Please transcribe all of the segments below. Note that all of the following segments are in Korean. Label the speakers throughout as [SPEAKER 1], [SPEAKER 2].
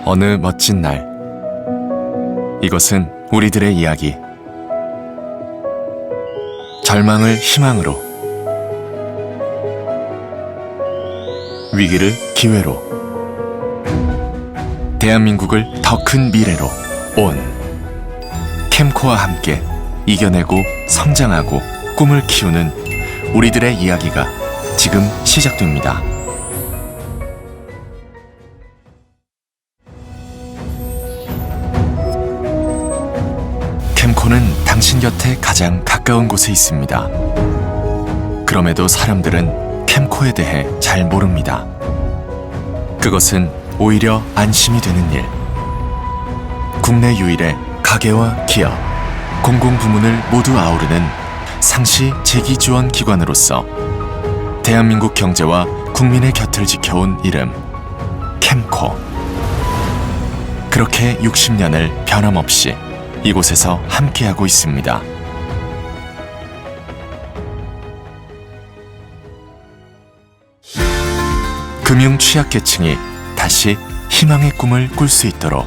[SPEAKER 1] 어느 멋진 날, 이것은 우리들의 이야기. 절망을 희망으로, 위기를 기회로, 대한민국을 더 큰 미래로 온 캠코와 함께 이겨내고 성장하고 꿈을 키우는 우리들의 이야기가 지금 시작됩니다. 캠코는 당신 곁에 가장 가까운 곳에 있습니다. 그럼에도 사람들은 캠코에 대해 잘 모릅니다. 그것은 오히려 안심이 되는 일. 국내 유일의 가계와 기업, 공공부문을 모두 아우르는 상시 재기지원 기관으로서 대한민국 경제와 국민의 곁을 지켜온 이름, 캠코. 그렇게 60년을 변함없이 이곳에서 함께하고 있습니다. 금융 취약계층이 다시 희망의 꿈을 꿀 수 있도록.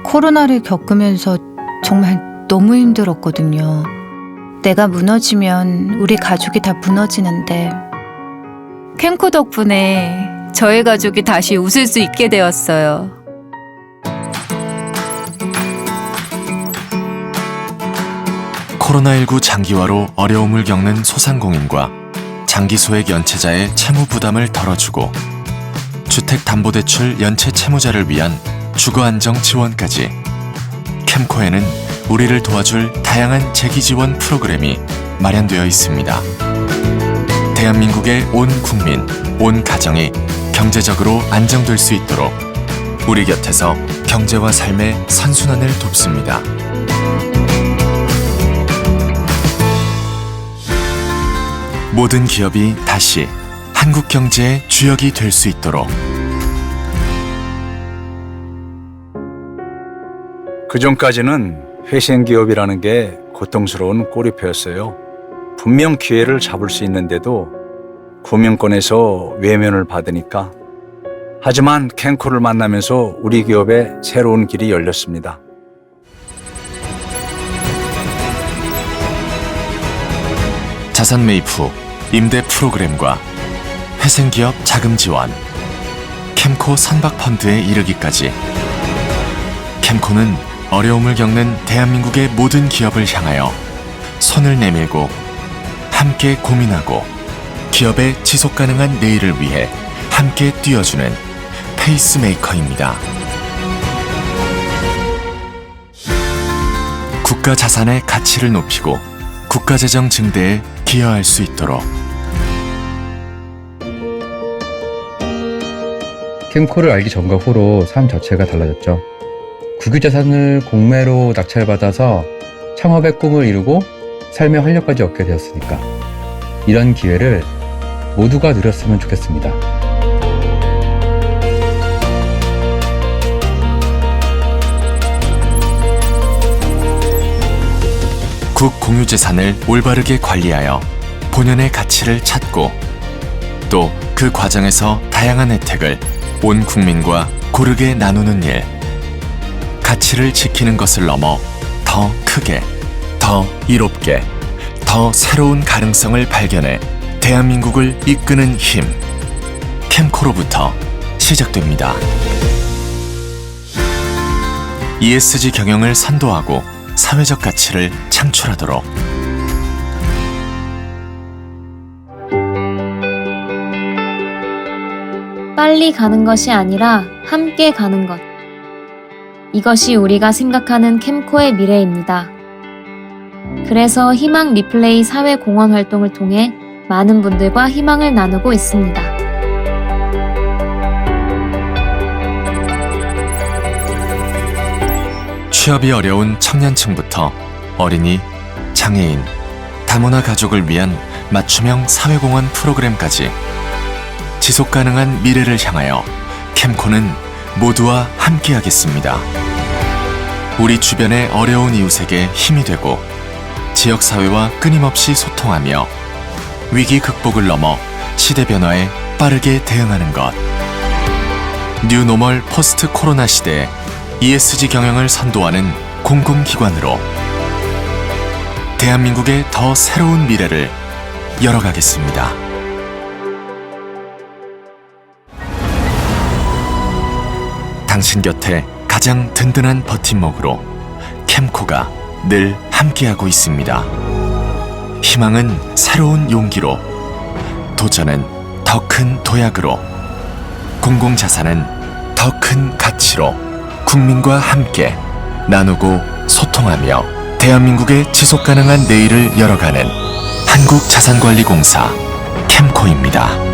[SPEAKER 2] 코로나를 겪으면서 정말 너무 힘들었거든요. 내가 무너지면 우리 가족이 다 무너지는데 캠코 덕분에 저희 가족이 다시 웃을 수 있게 되었어요.
[SPEAKER 1] 코로나19 장기화로 어려움을 겪는 소상공인과 장기소액 연체자의 채무 부담을 덜어주고 주택담보대출 연체 채무자를 위한 주거안정 지원까지 캠코에는 우리를 도와줄 다양한 재기지원 프로그램이 마련되어 있습니다. 대한민국의 온 국민, 온 가정이 경제적으로 안정될 수 있도록 우리 곁에서 경제와 삶의 선순환을 돕습니다. 모든 기업이 다시 한국 경제의 주역이 될 수 있도록.
[SPEAKER 3] 그전까지는 회생기업이라는 게 고통스러운 꼬리표였어요. 분명 기회를 잡을 수 있는데도 구명권에서 외면을 받으니까. 하지만 캠코를 만나면서 우리 기업에 새로운 길이 열렸습니다.
[SPEAKER 1] 자산 매입 후 임대 프로그램과 회생기업 자금 지원, 캠코 선박펀드에 이르기까지 캠코는 어려움을 겪는 대한민국의 모든 기업을 향하여 손을 내밀고 함께 고민하고 기업의 지속가능한 내일을 위해 함께 뛰어주는 페이스메이커입니다. 국가 자산의 가치를 높이고 국가재정 증대에 기여할 수 있도록.
[SPEAKER 4] 캠코를 알기 전과 후로 삶 자체가 달라졌죠. 국유자산을 공매로 낙찰받아서 창업의 꿈을 이루고 삶의 활력까지 얻게 되었으니까 이런 기회를 모두가 누렸으면 좋겠습니다.
[SPEAKER 1] 국공유재산을 올바르게 관리하여 본연의 가치를 찾고 또 그 과정에서 다양한 혜택을 온 국민과 고르게 나누는 일. 가치를 지키는 것을 넘어 더 크게, 더 이롭게, 더 새로운 가능성을 발견해 대한민국을 이끄는 힘. 캠코로부터 시작됩니다. ESG 경영을 선도하고 사회적 가치를 창출하도록.
[SPEAKER 5] 빨리 가는 것이 아니라 함께 가는 것. 이것이 우리가 생각하는 캠코의 미래입니다. 그래서 희망 리플레이 사회공헌 활동을 통해 많은 분들과 희망을 나누고 있습니다.
[SPEAKER 1] 취업이 어려운 청년층부터 어린이, 장애인, 다문화 가족을 위한 맞춤형 사회공헌 프로그램까지 지속가능한 미래를 향하여 캠코는 모두와 함께하겠습니다. 우리 주변의 어려운 이웃에게 힘이 되고 지역사회와 끊임없이 소통하며 위기 극복을 넘어 시대 변화에 빠르게 대응하는 것. 뉴노멀 포스트 코로나 시대에 ESG 경영을 선도하는 공공기관으로 대한민국의 더 새로운 미래를 열어가겠습니다. 당신 곁에 가장 든든한 버팀목으로 캠코가 늘 함께하고 있습니다. 희망은 새로운 용기로, 도전은 더 큰 도약으로, 공공자산은 더 큰 가치로 국민과 함께 나누고 소통하며 대한민국의 지속가능한 내일을 열어가는 한국자산관리공사 캠코입니다.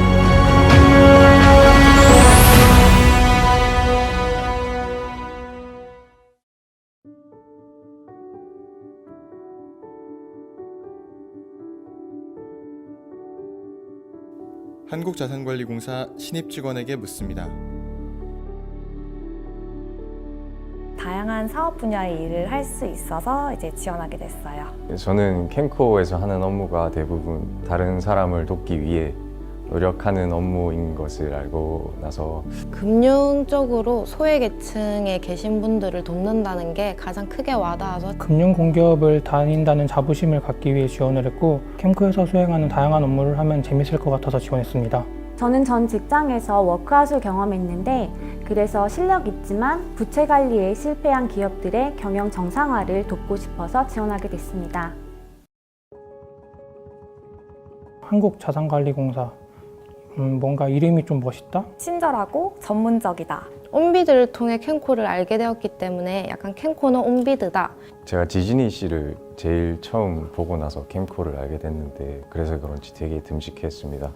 [SPEAKER 6] 한국자산관리공사 신입 직원에게 묻습니다.
[SPEAKER 7] 다양한 사업 분야의 일을 할 수 있어서 이제 지원하게 됐어요.
[SPEAKER 8] 저는 캠코에서 하는 업무가 대부분 다른 사람을 돕기 위해 노력하는 업무인 것을 알고 나서
[SPEAKER 9] 금융 쪽으로 소외계층에 계신 분들을 돕는다는 게 가장 크게 와닿아서
[SPEAKER 10] 금융공기업을 다닌다는 자부심을 갖기 위해 지원을 했고, 캠코에서 수행하는 다양한 업무를 하면 재밌을 것 같아서 지원했습니다.
[SPEAKER 11] 저는 전 직장에서 워크아웃을 경험했는데, 그래서 실력 있지만 부채 관리에 실패한 기업들의 경영 정상화를 돕고 싶어서 지원하게 됐습니다.
[SPEAKER 10] 한국자산관리공사, 뭔가 이름이 좀 멋있다?
[SPEAKER 7] 친절하고 전문적이다.
[SPEAKER 9] 온비드를 통해 캠코를 알게 되었기 때문에 약간 캠코는 온비드다.
[SPEAKER 8] 제가 지진이 씨를 제일 처음 보고 나서 캠코를 알게 됐는데 그래서 그런지 되게 듬직했습니다.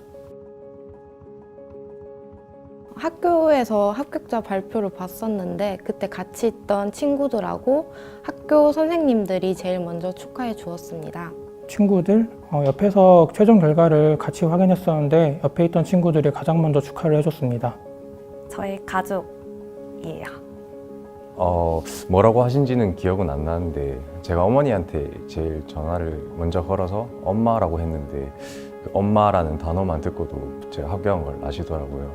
[SPEAKER 9] 학교에서 합격자 발표를 봤었는데 그때 같이 있던 친구들하고 학교 선생님들이 제일 먼저 축하해 주었습니다.
[SPEAKER 10] 친구들, 옆에서 최종 결과를 같이 확인했었는데 옆에 있던 친구들이 가장 먼저 축하를 해줬습니다.
[SPEAKER 7] 저의 가족이에요.
[SPEAKER 8] 뭐라고 하신지는 기억은 안 나는데 제가 어머니한테 제일 전화를 먼저 걸어서 엄마라고 했는데 그 엄마라는 단어만 듣고도 제가 합격한 걸 아시더라고요.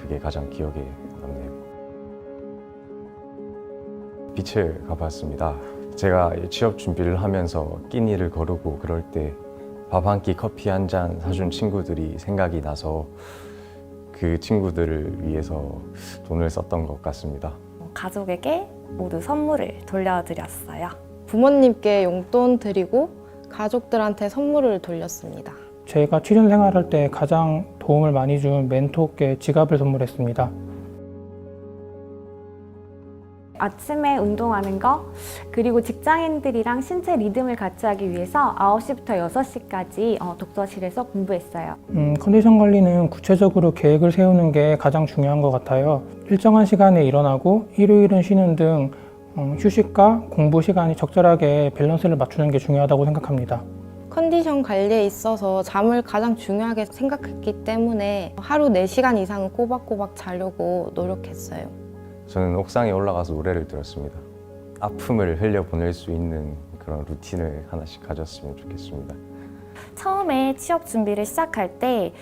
[SPEAKER 8] 그게 가장 기억에 남네요. 빛을 가봤습니다. 제가 취업 준비를 하면서 끼니를 거르고 그럴 때 밥 한 끼 커피 한 잔 사준 친구들이 생각이 나서 그 친구들을 위해서 돈을 썼던 것 같습니다.
[SPEAKER 7] 가족에게 모두 선물을 돌려드렸어요.
[SPEAKER 9] 부모님께 용돈 드리고 가족들한테 선물을 돌렸습니다.
[SPEAKER 10] 제가 취준 생활할 때 가장 도움을 많이 준 멘토께 지갑을 선물했습니다.
[SPEAKER 11] 아침에 운동하는 거, 그리고 직장인들이랑 신체 리듬을 같이 하기 위해서 9시부터 6시까지 독서실에서 공부했어요.
[SPEAKER 10] 컨디션 관리는 구체적으로 계획을 세우는 게 가장 중요한 것 같아요. 일정한 시간에 일어나고 일요일은 쉬는 등 휴식과 공부 시간이 적절하게 밸런스를 맞추는 게 중요하다고 생각합니다.
[SPEAKER 9] 컨디션 관리에 있어서 잠을 가장 중요하게 생각했기 때문에 하루 4시간 이상은 꼬박꼬박 자려고 노력했어요.
[SPEAKER 8] 저는 옥상에 올라가서 노래를 들었습니다. 아픔을 흘려보낼 수 있는 그런 루틴을 하나씩 가졌으면 좋겠습니다.
[SPEAKER 7] 처음에 취업 준비를 시작할 때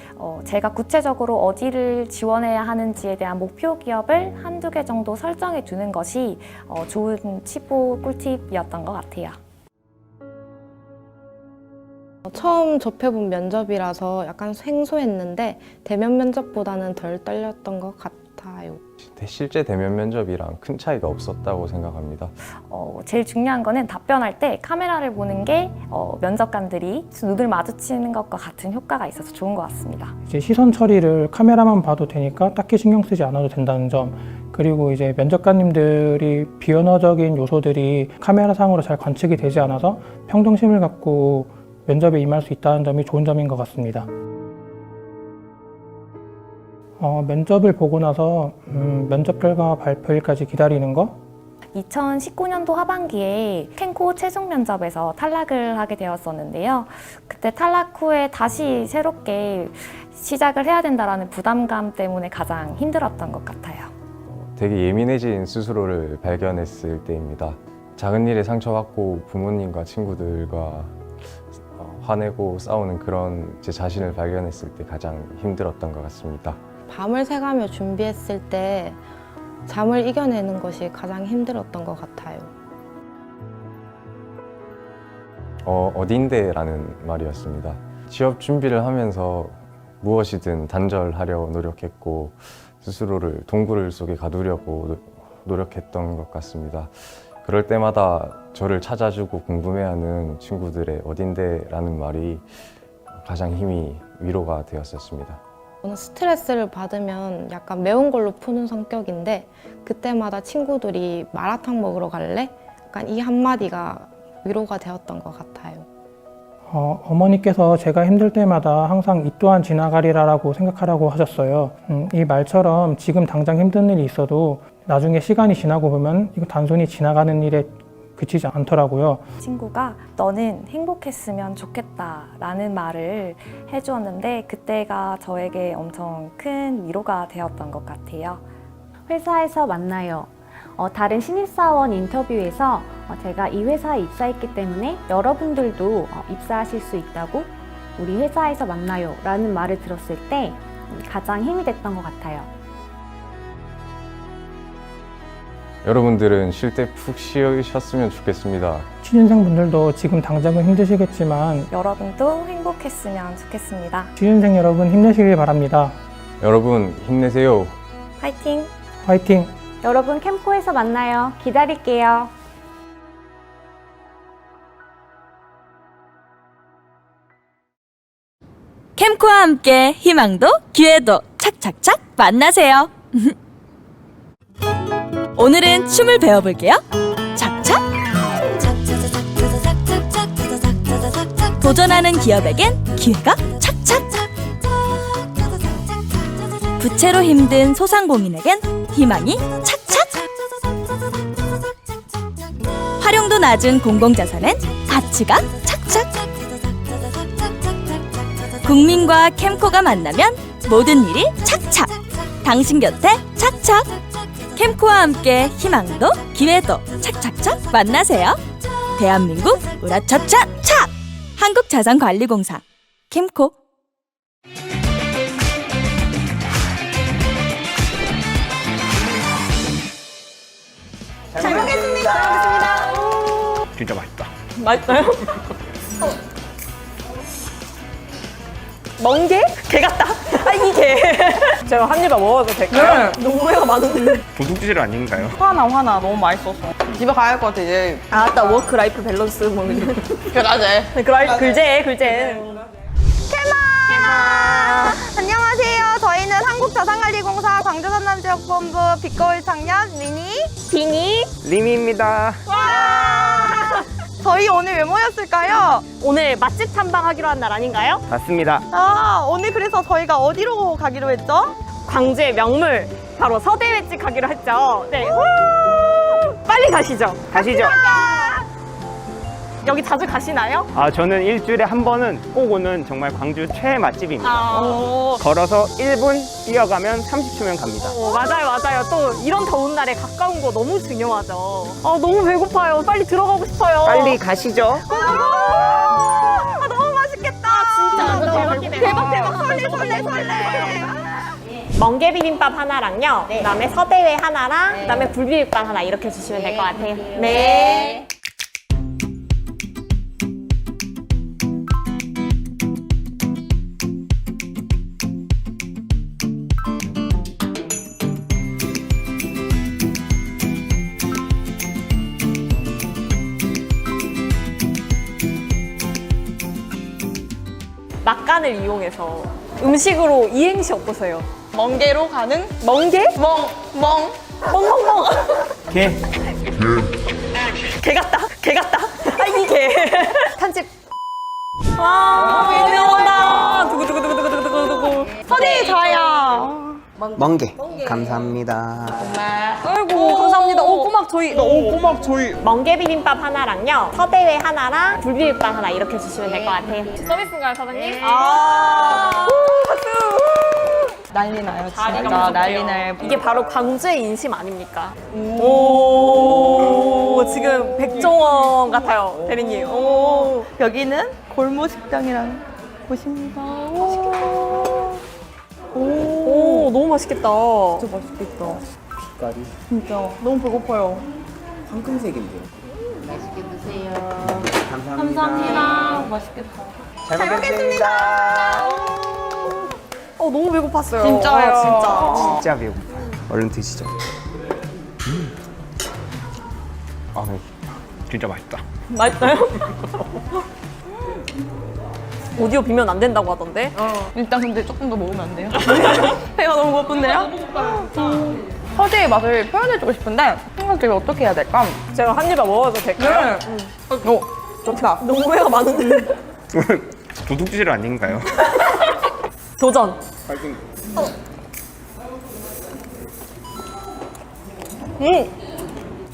[SPEAKER 7] 제가 구체적으로 어디를 지원해야 하는지에 대한 목표 기업을 한두 개 정도 설정해 두는 것이 좋은 치부 꿀팁이었던 것 같아요.
[SPEAKER 9] 처음 접해본 면접이라서 약간 생소했는데 대면 면접보다는 덜 떨렸던 것 같아요.
[SPEAKER 8] 실제 대면 면접이랑 큰 차이가 없었다고 생각합니다.
[SPEAKER 7] 제일 중요한 거는 답변할 때 카메라를 보는 게 면접관들이 눈을 마주치는 것과 같은 효과가 있어서 좋은 것 같습니다.
[SPEAKER 10] 이제 시선 처리를 카메라만 봐도 되니까 딱히 신경 쓰지 않아도 된다는 점, 그리고 이제 면접관님들이 비언어적인 요소들이 카메라상으로 잘 관측이 되지 않아서 평정심을 갖고 면접에 임할 수 있다는 점이 좋은 점인 것 같습니다. 면접을 보고 나서 면접 결과 발표일까지 기다리는 거?
[SPEAKER 7] 2019년도 하반기에 캠코 최종 면접에서 탈락을 하게 되었었는데요. 그때 탈락 후에 다시 새롭게 시작을 해야 된다는 부담감 때문에 가장 힘들었던 것 같아요.
[SPEAKER 8] 되게 예민해진 스스로를 발견했을 때입니다. 작은 일에 상처받고 부모님과 친구들과 화내고 싸우는 그런 제 자신을 발견했을 때 가장 힘들었던 것 같습니다.
[SPEAKER 9] 밤을 새가며 준비했을 때 잠을 이겨내는 것이 가장 힘들었던 것 같아요.
[SPEAKER 8] 어딘데라는 말이었습니다. 취업 준비를 하면서 무엇이든 단절하려 노력했고 스스로를 동굴 속에 가두려고 노력했던 것 같습니다. 그럴 때마다 저를 찾아주고 궁금해하는 친구들의 어딘데라는 말이 가장 힘이 위로가 되었었습니다.
[SPEAKER 9] 저는 스트레스를 받으면 약간 매운 걸로 푸는 성격인데 그때마다 친구들이 마라탕 먹으러 갈래? 약간 이 한마디가 위로가 되었던 것 같아요.
[SPEAKER 10] 어머니께서 제가 힘들 때마다 항상 이 또한 지나가리라고 생각하라고 하셨어요. 이 말처럼 지금 당장 힘든 일이 있어도 나중에 시간이 지나고 보면 이거 단순히 지나가는 일에 그치지 않더라고요.
[SPEAKER 7] 친구가 너는 행복했으면 좋겠다라는 말을 해주었는데 그때가 저에게 엄청 큰 위로가 되었던 것 같아요.
[SPEAKER 11] 회사에서 만나요. 다른 신입사원 인터뷰에서 제가 이 회사에 입사했기 때문에 여러분들도 입사하실 수 있다고 우리 회사에서 만나요 라는 말을 들었을 때 가장 힘이 됐던 것 같아요.
[SPEAKER 8] 여러분들은 쉴 때 푹 쉬셨으면 좋겠습니다.
[SPEAKER 10] 취준생분들도 지금 당장은 힘드시겠지만
[SPEAKER 7] 여러분도 행복했으면 좋겠습니다.
[SPEAKER 10] 취준생 여러분 힘내시길 바랍니다.
[SPEAKER 8] 여러분 힘내세요.
[SPEAKER 7] 화이팅!
[SPEAKER 10] 화이팅!
[SPEAKER 11] 여러분 캠코에서 만나요. 기다릴게요.
[SPEAKER 12] 캠코와 함께 희망도 기회도 착착착 만나세요. 오늘은 춤을 배워볼게요. 착착. 도전하는 기업에겐 기회가 착착. 부채로 힘든 소상공인에겐 희망이 착착. 활용도 낮은 공공자산엔 가치가 착착. 국민과 캠코가 만나면 모든 일이 착착. 당신 곁에 착착. 캠코와 함께 희망도 기회도 착착착 만나세요. 대한민국 우라차차 착! 한국자산관리공사 캠코.
[SPEAKER 13] 잘 먹겠습니다.
[SPEAKER 3] 진짜 맛있다.
[SPEAKER 13] 맛있어요? 멍게? 개 같다. 아, 이 개. 제가 한 입만 먹어도 될까요? 너무 회가 많은데.
[SPEAKER 3] 도둑질 아닌가요?
[SPEAKER 13] 화나. 너무 맛있어서. 집에 가야 할 것 같아, 이제. 아, 딱 워크 라이프 밸런스 먹는 거. 그러제. 글제.
[SPEAKER 9] 캐마! 안녕하세요. 저희는 한국자산관리공사 광주산남지역본부 빛거울 청년 미니
[SPEAKER 13] 리미입니다.
[SPEAKER 9] 저희 오늘 왜 모였을까요?
[SPEAKER 13] 오늘 맛집 탐방하기로 한 날 아닌가요?
[SPEAKER 3] 맞습니다.
[SPEAKER 9] 오늘 그래서 저희가 어디로 가기로 했죠?
[SPEAKER 13] 광주의 명물, 바로 서대회집 가기로 했죠. 네. 빨리 가시죠. 여기 자주 가시나요?
[SPEAKER 14] 저는 일주일에 한 번은 꼭 오는 정말 광주 최애 맛집입니다. 걸어서 1분 뛰어가면 30초면 갑니다.
[SPEAKER 13] 맞아요. 또 이런 더운 날에 가까운 거 너무 중요하죠. 너무 배고파요. 빨리 들어가고 싶어요.
[SPEAKER 14] 빨리 가시죠.
[SPEAKER 9] 너무 맛있겠다.
[SPEAKER 13] 진짜 대박.
[SPEAKER 9] 설레.
[SPEAKER 13] 멍게 비빔밥 하나랑요. 그다음에 서대회 하나랑 그다음에 굴비빔밥 하나 이렇게 주시면 될 것 같아요. 네. 막간을 이용해서 음식으로 이행시 어떠세요?
[SPEAKER 9] 멍게로 가는
[SPEAKER 13] 멍게?
[SPEAKER 9] 멍.
[SPEAKER 13] 개 같다. 아, 이 개. 편집. 유명하다. 두구두구두구두구두구두구. 선생님 저요.
[SPEAKER 14] 멍게. 감사합니다.
[SPEAKER 13] 아이고 감사합니다. 꼬막 저희. 멍게 비빔밥 하나랑요. 서대회 하나랑 굴비빔밥 하나 이렇게 주시면 될 것 같아요. 서비스인가요, 사장님? 박수.
[SPEAKER 9] 난리 나요,
[SPEAKER 13] 진짜. 난리 나요. 이게 바로 광주의 인심 아닙니까? 오, 지금 백종원 같아요, 대리님. 오.
[SPEAKER 9] 여기는
[SPEAKER 15] 골목 식당이랑 곳입니다.
[SPEAKER 13] 오, 너무 맛있겠다.
[SPEAKER 15] 진짜 맛있겠다.
[SPEAKER 6] 빛깔이
[SPEAKER 15] 진짜 너무 배고파요.
[SPEAKER 6] 황금색인데요.
[SPEAKER 15] 맛있게 드세요.
[SPEAKER 6] 감사합니다.
[SPEAKER 15] 맛있겠다.
[SPEAKER 6] 잘 먹겠습니다.
[SPEAKER 13] 너무 배고팠어요.
[SPEAKER 15] 진짜요.
[SPEAKER 13] 진짜.
[SPEAKER 14] 진짜 배고파요. 얼른 드시죠. 아, 네. 진짜 맛있다.
[SPEAKER 13] 맛있어요? 오디오 비면 안 된다고 하던데.
[SPEAKER 15] 일단 근데 조금 더 먹으면 안 돼요? 배가 너무 고픈데요? 서재의 맛을 표현해주고 싶은데 생각을 어떻게 해야 될까?
[SPEAKER 13] 제가 한 입에 먹어도 될까요?
[SPEAKER 15] 오, 좋다.
[SPEAKER 13] 너무 회가 많은데.
[SPEAKER 14] 도둑질 아닌가요?
[SPEAKER 13] 도전.
[SPEAKER 14] 파이팅.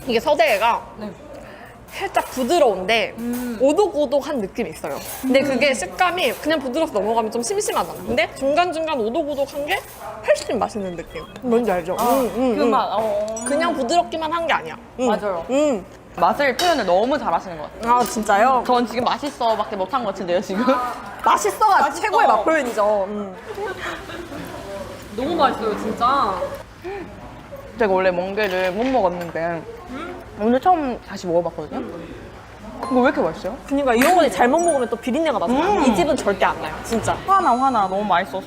[SPEAKER 13] 이게 서대회가 살짝 부드러운데 오독오독한 느낌이 있어요. 근데 그게 식감이 그냥 부드러워서 넘어가면 좀 심심하잖아. 근데 중간중간 오독오독한 게 훨씬 맛있는 느낌. 뭔지 알죠?
[SPEAKER 15] 그 맛.
[SPEAKER 13] 그냥 부드럽기만 한 게 아니야.
[SPEAKER 15] 맞아요. 맛을 표현을 너무 잘하시는 것 같아요.
[SPEAKER 13] 아, 진짜요?
[SPEAKER 15] 전 지금 맛있어밖에 못한 것 같은데요, 지금?
[SPEAKER 13] 맛있어가
[SPEAKER 15] 맛있어.
[SPEAKER 13] 최고의 맛 표현이죠.
[SPEAKER 15] 너무 맛있어요, 진짜. 제가 원래 멍게를 못 먹었는데 오늘 처음 다시 먹어봤거든요. 이거 왜 이렇게 맛있어요?
[SPEAKER 13] 그니까 이런 거 잘못 먹으면 또 비린내가 나잖아요. 이 집은 절대 안 나요, 진짜.
[SPEAKER 15] 화나 너무 맛있어서.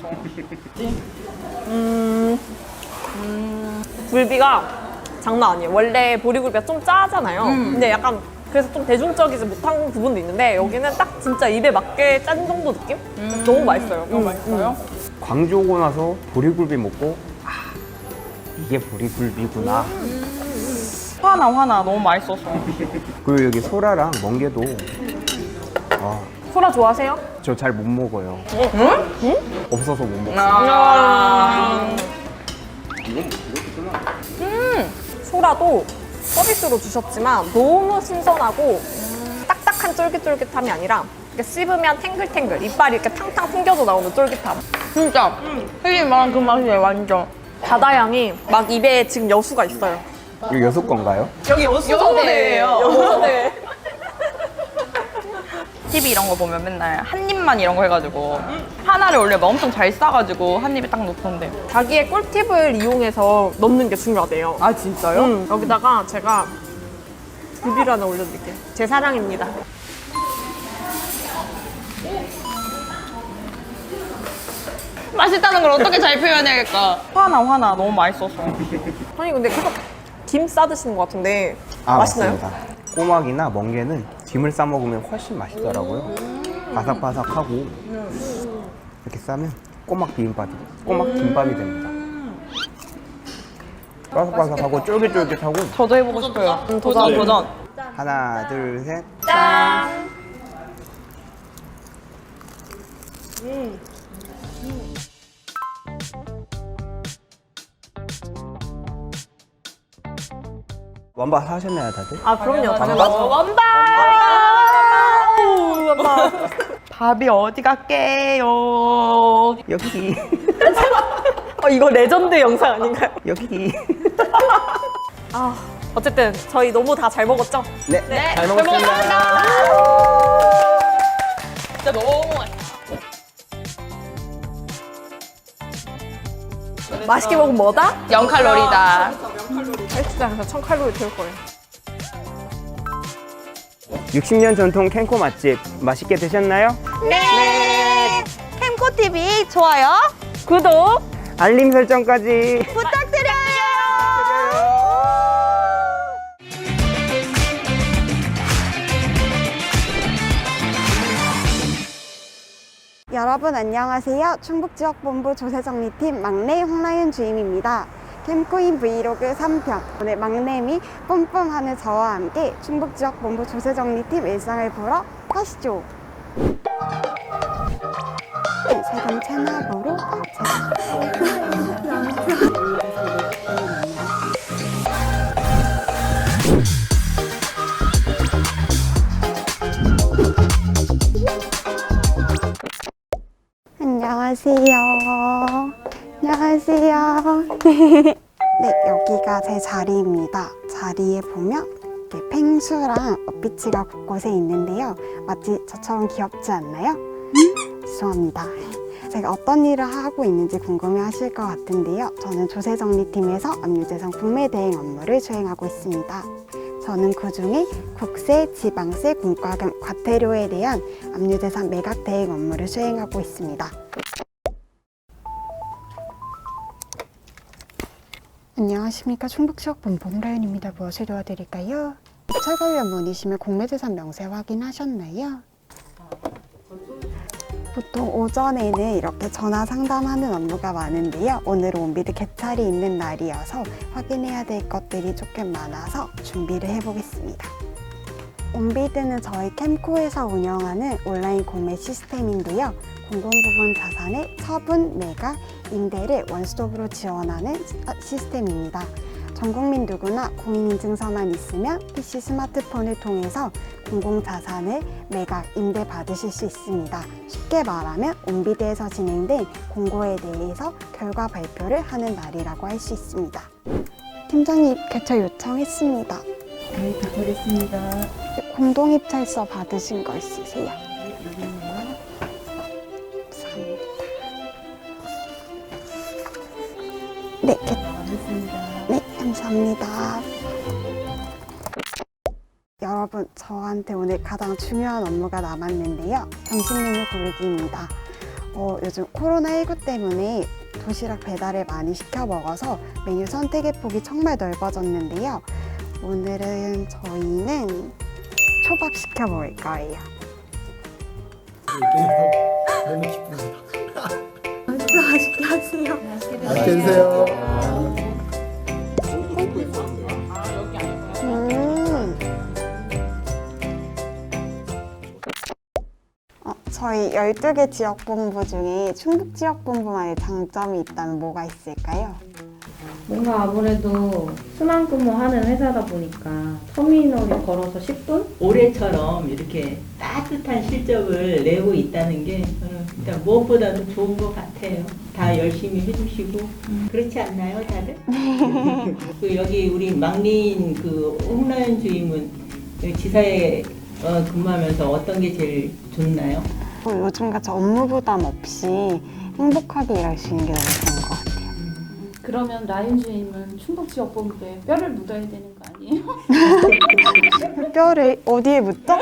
[SPEAKER 13] 굴비가 장난 아니에요. 원래 보리굴비가 좀 짜잖아요. 근데 약간 그래서 좀 대중적이지 못한 부분도 있는데 여기는 딱 진짜 입에 맞게 짠 정도 느낌? 너무 맛있어요.
[SPEAKER 15] 너무 맛있어요?
[SPEAKER 14] 광주 오고 나서 보리굴비 먹고 이게 보리굴비구나.
[SPEAKER 15] 화나 너무 맛있어서.
[SPEAKER 14] 그리고 여기 소라랑 멍게도
[SPEAKER 13] 소라 좋아하세요?
[SPEAKER 14] 저 잘 못 먹어요. 없어서 못 먹어요.
[SPEAKER 13] 소라도 서비스로 주셨지만 너무 신선하고 딱딱한 쫄깃쫄깃함이 아니라 이렇게 씹으면 탱글탱글 이빨이 이렇게 탕탕 튕겨져 나오는 쫄깃함.
[SPEAKER 15] 진짜 혜진이 말한 그 맛이에요, 완전.
[SPEAKER 13] 바다향이 막 입에 지금 여수가 있어요.
[SPEAKER 14] 이거 여수 건가요?
[SPEAKER 13] 여기
[SPEAKER 15] 여수대예요.
[SPEAKER 13] 여수대.
[SPEAKER 15] TV 이런 거 보면 맨날 한 입만 이런 거 해가지고 하나를 원래 엄청 잘 싸가지고 한 입에 딱 넣던데.
[SPEAKER 13] 자기의 꿀팁을 이용해서 넣는 게 중요하대요.
[SPEAKER 15] 아 진짜요?
[SPEAKER 13] 여기다가 제가 굴비를 하나 올려드릴게요. 제 사랑입니다.
[SPEAKER 15] 맛있다는 걸 어떻게 잘 표현해야겠까? 화나 너무 맛있어서.
[SPEAKER 13] 아니 근데 계속 김 싸드시는 것 같은데
[SPEAKER 14] 아,
[SPEAKER 13] 맛있나요?
[SPEAKER 14] 맞습니다. 꼬막이나 멍게는 김을 싸 먹으면 훨씬 맛있더라고요. 바삭바삭하고 이렇게 싸면 꼬막 김밥이 됩니다. 바삭바삭하고 쫄깃쫄깃하고.
[SPEAKER 15] 저도 해보고 싶어요. 도전.
[SPEAKER 14] 하나, 둘, 셋.
[SPEAKER 13] 짠!
[SPEAKER 14] 원밥 하셨나요, 다들?
[SPEAKER 13] 아 그럼요.
[SPEAKER 14] 원밥?
[SPEAKER 13] 원밥!
[SPEAKER 15] 밥이 어디 갈게요?
[SPEAKER 14] 여기.
[SPEAKER 13] 이거 레전드 영상 아닌가요?
[SPEAKER 14] 여기.
[SPEAKER 13] 어쨌든 저희 너무 다 잘 먹었죠?
[SPEAKER 14] 네, 잘 먹었습니다.
[SPEAKER 15] 진짜 너무
[SPEAKER 13] 맛있게 먹으면 뭐다?
[SPEAKER 15] 0칼로리다.
[SPEAKER 13] 헬스장에서 1000칼로리 태울 거예요.
[SPEAKER 14] 60년 전통 캔코 맛집 맛있게 드셨나요?
[SPEAKER 15] 네. 캠코TV 좋아요.
[SPEAKER 13] 구독!
[SPEAKER 14] 알림 설정까지.
[SPEAKER 15] 부탁드려요.
[SPEAKER 16] 여러분 안녕하세요. 충북지역본부 조세정리팀 막내 홍나윤 주임입니다. 캠코인 브이로그 3편 오늘 막내미 뿜뿜하는 저와 함께 충북지역본부 조세정리팀 일상을 보러 가시죠. 세금 채널보로 안녕하세요. 안녕하세요. 네, 여기가 제 자리입니다. 자리에 보면 이렇게 펭수랑 어피치가 곳곳에 있는데요. 마치 저처럼 귀엽지 않나요? 죄송합니다. 제가 어떤 일을 하고 있는지 궁금해 하실 것 같은데요. 저는 조세정리팀에서 압류재산 국내 대행 업무를 수행하고 있습니다. 저는 그중에 국세, 지방세, 공과금, 과태료에 대한 압류재산 매각 대행 업무를 수행하고 있습니다. 안녕하십니까. 충북지역본부 홍라연입니다. 무엇을 도와드릴까요? 입찰 관련 문의시면 공매재산 명세 확인하셨나요? 보통 오전에는 이렇게 전화 상담하는 업무가 많은데요. 오늘은 온비드 개찰이 있는 날이어서 확인해야 될 것들이 조금 많아서 준비를 해보겠습니다. 온비드는 저희 캠코에서 운영하는 온라인 공매 시스템인데요. 공공부문 자산의 처분, 매각, 임대를 원스톱으로 지원하는 시스템입니다. 전 국민 누구나 공인인증서만 있으면 PC 스마트폰을 통해서 공공자산을 매각, 임대 받으실 수 있습니다. 쉽게 말하면 온비드에서 진행된 공고에 대해서 결과 발표를 하는 날이라고 할 수 있습니다. 팀장님, 개찰 요청했습니다.
[SPEAKER 17] 네, 받겠습니다.
[SPEAKER 16] 공동입찰서 받으신 거 있으세요? 네, 네, 감사합니다. 여러분, 저한테 오늘 가장 중요한 업무가 남았는데요. 점심 메뉴 고르기입니다. 요즘 코로나19 때문에 도시락 배달을 많이 시켜 먹어서 메뉴 선택의 폭이 정말 넓어졌는데요. 오늘은 저희는 초밥 시켜 먹을 거예요.
[SPEAKER 17] 너무 기쁩니다.
[SPEAKER 16] 맛있게 하세요.
[SPEAKER 17] 맛있게 드세요.
[SPEAKER 16] 저희 12개 지역본부 중에 충북지역본부만의 장점이 있다면 뭐가 있을까요?
[SPEAKER 11] 뭔가 아무래도 순환 근무하는 회사다 보니까 터미널을 걸어서 10분?
[SPEAKER 18] 올해처럼 이렇게 따뜻한 실적을 내고 있다는 게 저는 일단 무엇보다도 좋은 것 같아요. 다 열심히 해주시고 그렇지 않나요, 다들? 그 여기 우리 막내인 그 홍라연 주임은 지사에 근무하면서 어떤 게 제일 좋나요?
[SPEAKER 16] 요즘같이 업무 부담 없이 행복하게 일할 수 있는 게 너무 좋은 것 같아요.
[SPEAKER 19] 그러면 라인 주임은 충북지역본부에 뼈를 묻어야 되는 거 아니에요?
[SPEAKER 16] 뼈를 어디에 묻죠?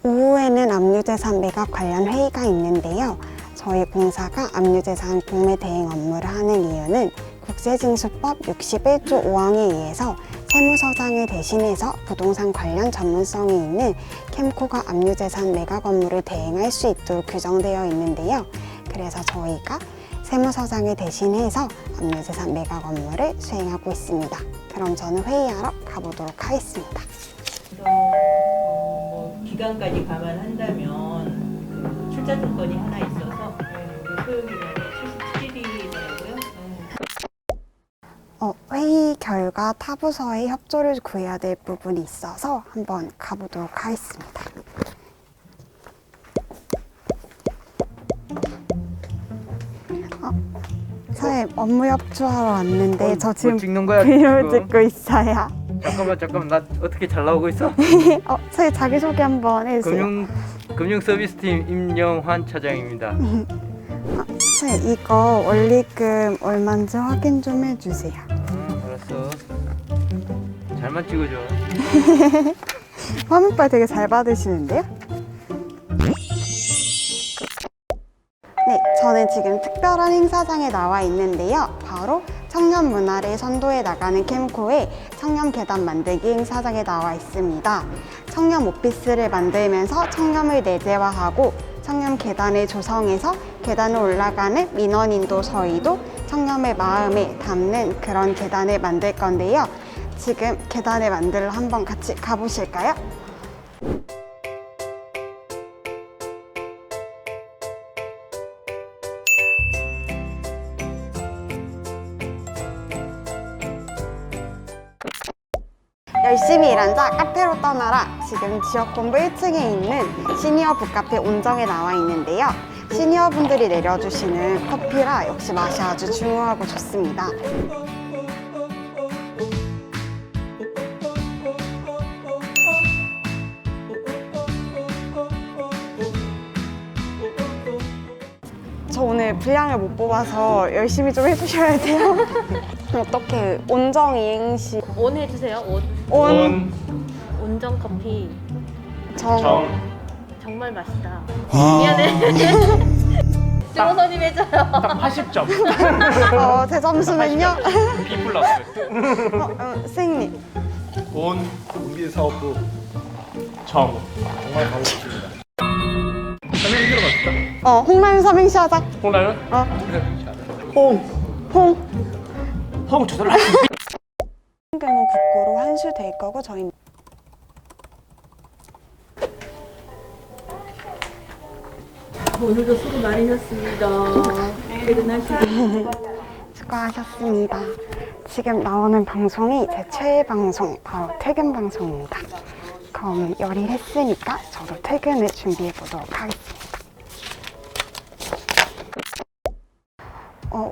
[SPEAKER 16] 오후에는 압류재산 매각 관련 회의가 있는데요. 저희 공사가 압류재산 공매 대행 업무를 하는 이유는 국세징수법 61조 5항에 의해서 세무서장을 대신해서 부동산 관련 전문성이 있는 캠코가 압류재산 매각 업무를 대행할 수 있도록 규정되어 있는데요. 그래서 저희가 세무서장을 대신해서 압류재산 매각 업무를 수행하고 있습니다. 그럼 저는 회의하러 가보도록 하겠습니다.
[SPEAKER 18] 기간까지 감안한다면 그 출자 조건이 하나 있어서 우리 소요기간이 77일이더라고요.
[SPEAKER 16] 회의 결과 타부서의 협조를 구해야 될 부분이 있어서 한번 가보도록 하겠습니다. 사장님, 업무 협조하러 왔는데 저 지금
[SPEAKER 6] 뭐 찍는 거야,
[SPEAKER 16] 브이로그
[SPEAKER 6] 지금?
[SPEAKER 16] 찍고 있어요.
[SPEAKER 6] 잠깐만 나 어떻게 잘 나오고 있어?
[SPEAKER 16] 사장님 자기소개 한번 해주세요.
[SPEAKER 6] 금융서비스팀 임영환 차장입니다.
[SPEAKER 16] 사장님 이거 원리금 얼마인지 확인 좀 해주세요.
[SPEAKER 6] 알았어. 잘만 찍어줘.
[SPEAKER 16] 화면빨 되게 잘 받으시는데요? 네, 저는 지금 특별한 행사장에 나와 있는데요. 바로 청년 문화를 선도해 나가는 캠코의 청년 계단 만들기 행사장에 나와 있습니다. 청년 오피스를 만들면서 청렴을 내재화하고 청년 계단을 조성해서 계단을 올라가는 민원인도 저희도 청렴의 마음에 담는 그런 계단을 만들 건데요. 지금 계단을 만들러 한번 같이 가보실까요? 열심히 일한 자 카페로 떠나라. 지금 지역본부 1층에 있는 시니어 북카페 온정에 나와 있는데요. 시니어분들이 내려주시는 커피라 역시 맛이 아주 중후하고 좋습니다. 오늘 분량을 못 뽑아서 열심히 좀 해주셔야 돼요. 어떻게 온정 이행시
[SPEAKER 11] 온 해주세요.
[SPEAKER 16] 온
[SPEAKER 11] 온정 커피.
[SPEAKER 16] 정.
[SPEAKER 11] 정말 맛있다.
[SPEAKER 14] 아.
[SPEAKER 11] 미안해. 주호선님 해줘요.
[SPEAKER 14] 딱 80점.
[SPEAKER 16] 제 점수는요?
[SPEAKER 14] B 플러스.
[SPEAKER 16] 선생님.
[SPEAKER 17] 온 공기사업부 정 정말 반갑습니다. 설명 들어봤다.
[SPEAKER 16] 홍라윤 삼행시 하자.
[SPEAKER 14] 홍라윤? 홍 조절을 할 수 있어.
[SPEAKER 16] 경우 국고로 한수 될 거고 저희
[SPEAKER 18] 오늘도 수고 많으셨습니다. 퇴근하시고.
[SPEAKER 16] 수고하셨습니다. 지금 나오는 방송이 제 최애 방송, 바로 퇴근 방송입니다. 그럼 열일했으니까 저도 퇴근을 준비해 보도록 하겠습니다.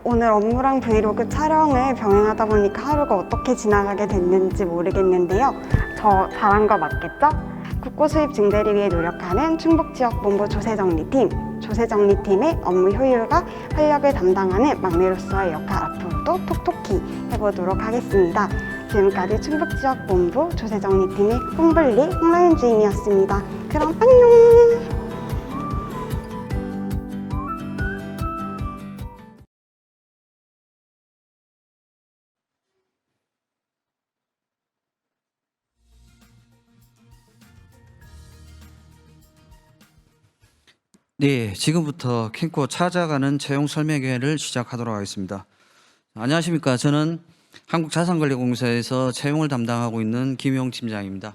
[SPEAKER 16] 오늘 업무랑 브이로그 촬영을 병행하다 보니까 하루가 어떻게 지나가게 됐는지 모르겠는데요. 저 잘한 거 맞겠죠? 국고 수입 증대를 위해 노력하는 충북지역본부 조세정리팀의 업무 효율과 활력을 담당하는 막내로서의 역할 앞으로도 톡톡히 해보도록 하겠습니다. 지금까지 충북지역본부 조세정리팀의 홍블리 홍라윤 주임이었습니다. 그럼 안녕!
[SPEAKER 20] 네, 지금부터 캠코 찾아가는 채용 설명회를 시작하도록 하겠습니다. 안녕하십니까. 저는 한국자산관리공사에서 채용을 담당하고 있는 김용 팀장입니다.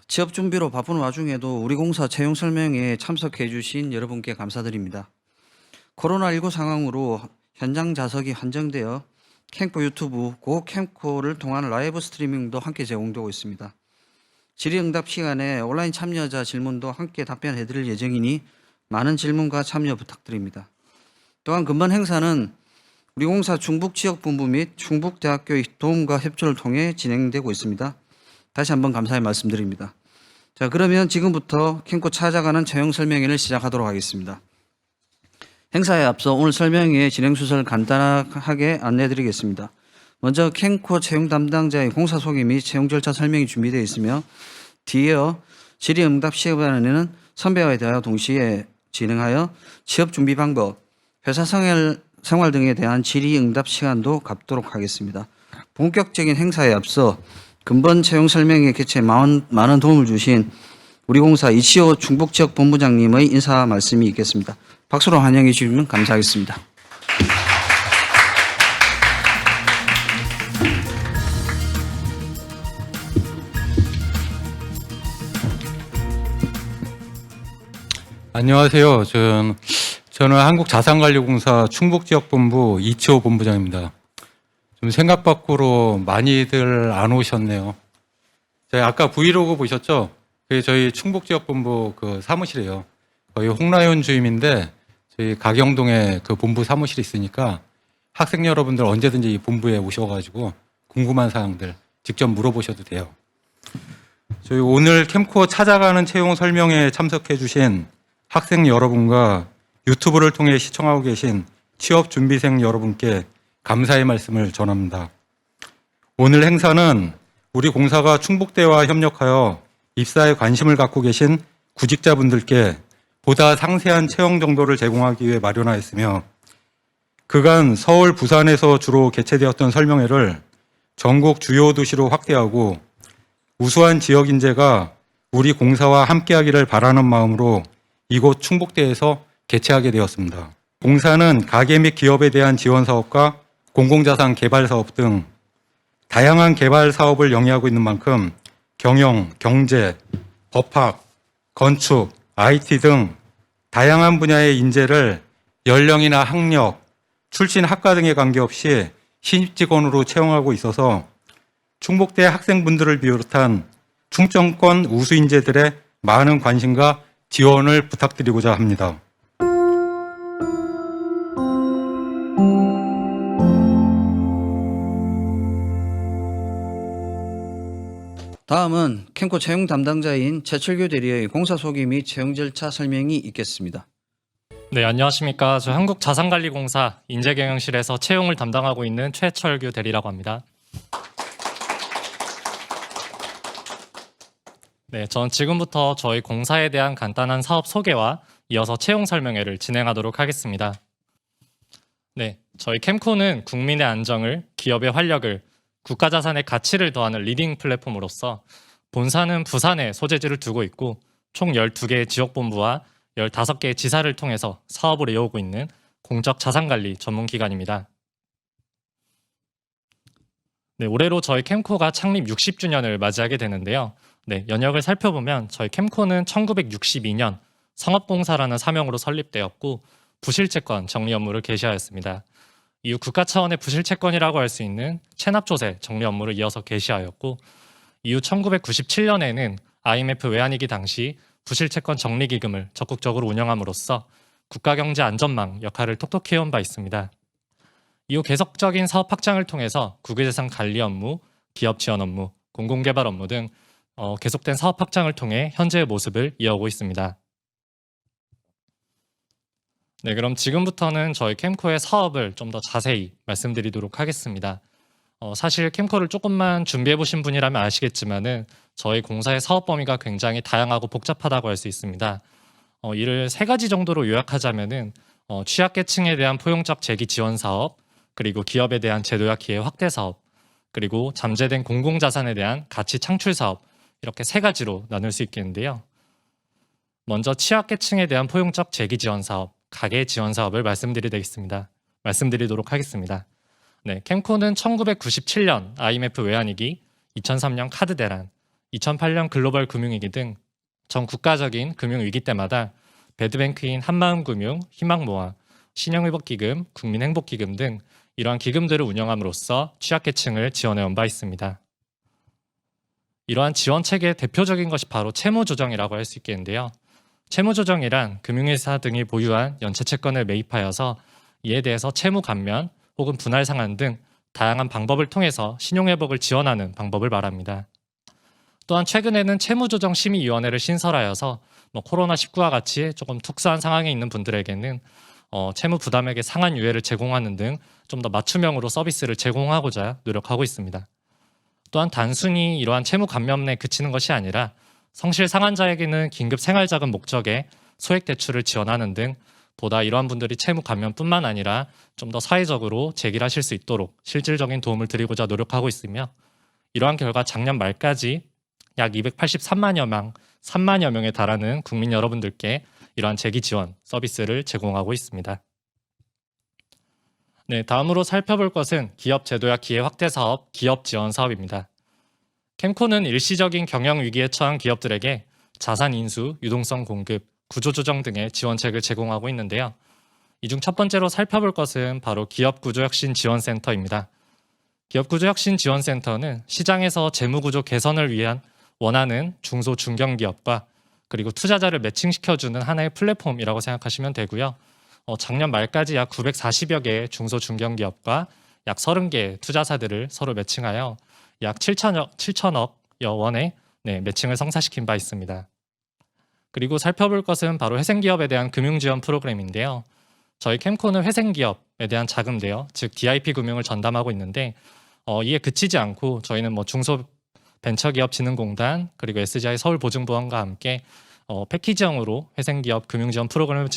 [SPEAKER 20] 취업 준비로 바쁜 와중에도 우리 공사 채용 설명회에 참석해 주신 여러분께 감사드립니다. 코로나19 상황으로 현장 좌석이 한정되어 캠코 유튜브 고 캠코를 통한 라이브 스트리밍도 함께 제공되고 있습니다. 질의응답 시간에 온라인 참여자 질문도 함께 답변해 드릴 예정이니 많은 질문과 참여 부탁드립니다. 또한 금번 행사는 우리 공사 충북지역본부 및 충북대학교의 도움과 협조를 통해 진행되고 있습니다. 다시 한번 감사의 말씀드립니다. 자, 그러면 지금부터 캠코 찾아가는 채용 설명회를 시작하도록 하겠습니다. 행사에 앞서 오늘 설명회의 진행 순서를 간단하게 안내해 드리겠습니다. 먼저 캠코 채용 담당자의 공사 소개 및 채용 절차 설명이 준비되어 있으며 뒤이어 질의응답 시간에는 선배와에 대하여 동시에 진행하여 취업 준비 방법, 회사 생활 등에 대한 질의응답 시간도 갖도록 하겠습니다. 본격적인 행사에 앞서 근본 채용 설명회 개최에 많은 도움을 주신 우리 공사 이치호 충북지역본부장님의 인사 말씀이 있겠습니다. 박수로 환영해 주시면 감사하겠습니다.
[SPEAKER 21] 안녕하세요. 저는 한국자산관리공사 충북지역본부 이치호 본부장입니다. 좀 생각 밖으로 많이들 안 오셨네요. 제가 아까 브이로그 보셨죠? 그게 저희 충북지역본부 그 사무실이에요. 거의 홍라윤 주임인데 저희 가경동에 그 본부 사무실이 있으니까 학생 여러분들 언제든지 이 본부에 오셔가지고 궁금한 사항들 직접 물어보셔도 돼요. 저희 오늘 캠코 찾아가는 채용 설명회에 참석해 주신 학생 여러분과 유튜브를 통해 시청하고 계신 취업 준비생 여러분께 감사의 말씀을 전합니다. 오늘 행사는 우리 공사가 충북대와 협력하여 입사에 관심을 갖고 계신 구직자분들께 보다 상세한 채용 정보를 제공하기 위해 마련하였으며 그간 서울, 부산에서 주로 개최되었던 설명회를 전국 주요 도시로 확대하고 우수한 지역 인재가 우리 공사와 함께하기를 바라는 마음으로 이곳 충북대에서 개최하게 되었습니다. 공사는 가계 및 기업에 대한 지원 사업과 공공자산 개발 사업 등 다양한 개발 사업을 영위하고 있는 만큼 경영, 경제, 법학, 건축, IT 등 다양한 분야의 인재를 연령이나 학력, 출신 학과 등에 관계없이 신입 직원으로 채용하고 있어서 충북대 학생분들을 비롯한 충청권 우수 인재들의 많은 관심과 지원을 부탁드리고자 합니다.
[SPEAKER 20] 다음은 캠코 채용 담당자인 최철규 대리의 공사 소개 및 채용 절차 설명이 있겠습니다.
[SPEAKER 2] 네, 안녕하십니까. 저 한국자산관리공사 인재경영실에서 채용을 담당하고 있는 최철규 대리라고 합니다. 네, 전 지금부터 저희 공사에 대한 간단한 사업 소개와 이어서 채용 설명회를 진행하도록 하겠습니다. 네, 저희 캠코는 국민의 안정을, 기업의 활력을, 국가자산의 가치를 더하는 리딩 플랫폼으로서 본사는 부산에 소재지를 두고 있고 총 12개의 지역본부와 15개의 지사를 통해서 사업을 이어오고 있는 공적 자산관리 전문기관입니다. 네, 올해로 저희 캠코가 창립 60주년을 맞이하게 되는데요. 네, 연역을 살펴보면 저희 캠코는 1962년 상업봉사라는 사명으로 설립되었고 부실채권 정리 업무를 개시하였습니다. 이후 국가 차원의 부실채권이라고 할 수 있는 체납조세 정리 업무를 이어서 개시하였고 이후 1997년에는 IMF 외환위기 당시 부실채권 정리기금을 적극적으로 운영함으로써 국가경제 안전망 역할을 톡톡히 해온 바 있습니다. 이후 계속적인 사업 확장을 통해서 국유재산 관리 업무, 기업 지원 업무, 공공개발 업무 등 계속된 사업 확장을 통해 현재의 모습을 이어오고 있습니다. 네, 그럼 지금부터는 저희 캠코의 사업을 좀 더 자세히 말씀드리도록 하겠습니다. 사실 캠코를 조금만 준비해 보신 분이라면 아시겠지만은 저희 공사의 사업 범위가 굉장히 다양하고 복잡하다고 할 수 있습니다. 이를 3가지 정도로 요약하자면은 취약계층에 대한 포용적 재기 지원 사업, 그리고 기업에 대한 제도와 기회 확대 사업, 그리고 잠재된 공공자산에 대한 가치 창출 사업, 이렇게 3가지로 나눌 수 있겠는데요. 먼저 취약계층에 대한 포용적 재기 지원 사업, 가계 지원 사업을 말씀드리도록 하겠습니다. 네, 캠코는 1997년 IMF 외환위기, 2003년 카드 대란, 2008년 글로벌 금융위기 등 전 국가적인 금융위기 때마다 배드뱅크인 한마음금융, 희망모아, 신용회복기금, 국민행복기금 등 이러한 기금들을 운영함으로써 취약계층을 지원해온 바 있습니다. 이러한 지원체계의 대표적인 것이 바로 채무조정이라고 할 수 있겠는데요. 채무조정이란 금융회사 등이 보유한 연체채권을 매입하여서 이에 대해서 채무 감면 혹은 분할 상환 등 다양한 방법을 통해서 신용회복을 지원하는 방법을 말합니다. 또한 최근에는 채무조정심의위원회를 신설하여서 코로나19와 같이 조금 특수한 상황에 있는 분들에게는 채무 부담액의 상한 유예를 제공하는 등 좀 더 맞춤형으로 서비스를 제공하고자 노력하고 있습니다. 또한 단순히 이러한 채무 감면에 그치는 것이 아니라 성실 상환자에게는 긴급 생활자금 목적의 소액 대출을 지원하는 등 보다 이러한 분들이 채무 감면뿐만 아니라 좀 더 사회적으로 재기하실 수 있도록 실질적인 도움을 드리고자 노력하고 있으며 이러한 결과 작년 말까지 약 283만여 명에 달하는 국민 여러분들께 이러한 재기 지원 서비스를 제공하고 있습니다. 네, 다음으로 살펴볼 것은 기업 제도와 기회 확대 사업, 기업 지원 사업입니다. 캠코는 일시적인 경영 위기에 처한 기업들에게 자산 인수, 유동성 공급, 구조조정 등의 지원책을 제공하고 있는데요. 이 중 첫 번째로 살펴볼 것은 바로 기업구조혁신지원센터입니다. 기업구조혁신지원센터는 시장에서 재무구조 개선을 위한 원하는 중소 중견기업과 그리고 투자자를 매칭시켜주는 하나의 플랫폼이라고 생각하시면 되고요. 작년 말까지 약 940여 개의 중소 중견기업과 약 30개의 투자사들을 서로 매칭하여 약 7천억여 원의 매칭을 성사시킨 바 있습니다. 그리고 살펴볼 것은 바로 회생기업에 대한 금융지원 프로그램인데요. 저희 캠코는 회생기업에 대한 자금 대여, 즉 DIP 금융을 전담하고 있는데 이에 그치지 않고 저희는 중소벤처기업진흥공단 그리고 SGI 서울보증보험과 함께 패키지형으로 회생기업 금융지원 프로그램을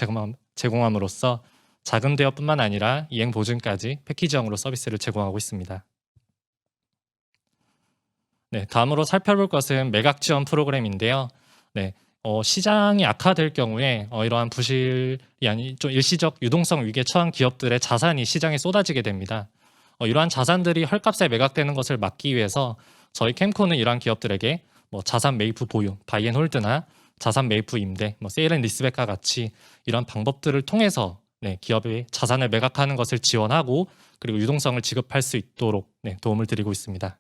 [SPEAKER 2] 제공함으로써 자금 대여뿐만 아니라 이행 보증까지 패키지형으로 서비스를 제공하고 있습니다. 네, 다음으로 살펴볼 것은 매각 지원 프로그램인데요. 네, 시장이 악화될 경우에 이러한 부실이 아닌 좀 일시적 유동성 위기에 처한 기업들의 자산이 시장에 쏟아지게 됩니다. 이러한 자산들이 헐값에 매각되는 것을 막기 위해서 저희 캠코는 이러한 기업들에게 자산 매입 후 보유, 바이앤홀드나 자산 매입 후 임대, 세일 앤 리스백과 같이 이러한 방법들을 통해서 기업의 자산을 매각하는 것을 지원하고 그리고 유동성을 지급할 수 있도록 도움을 드리고 있습니다.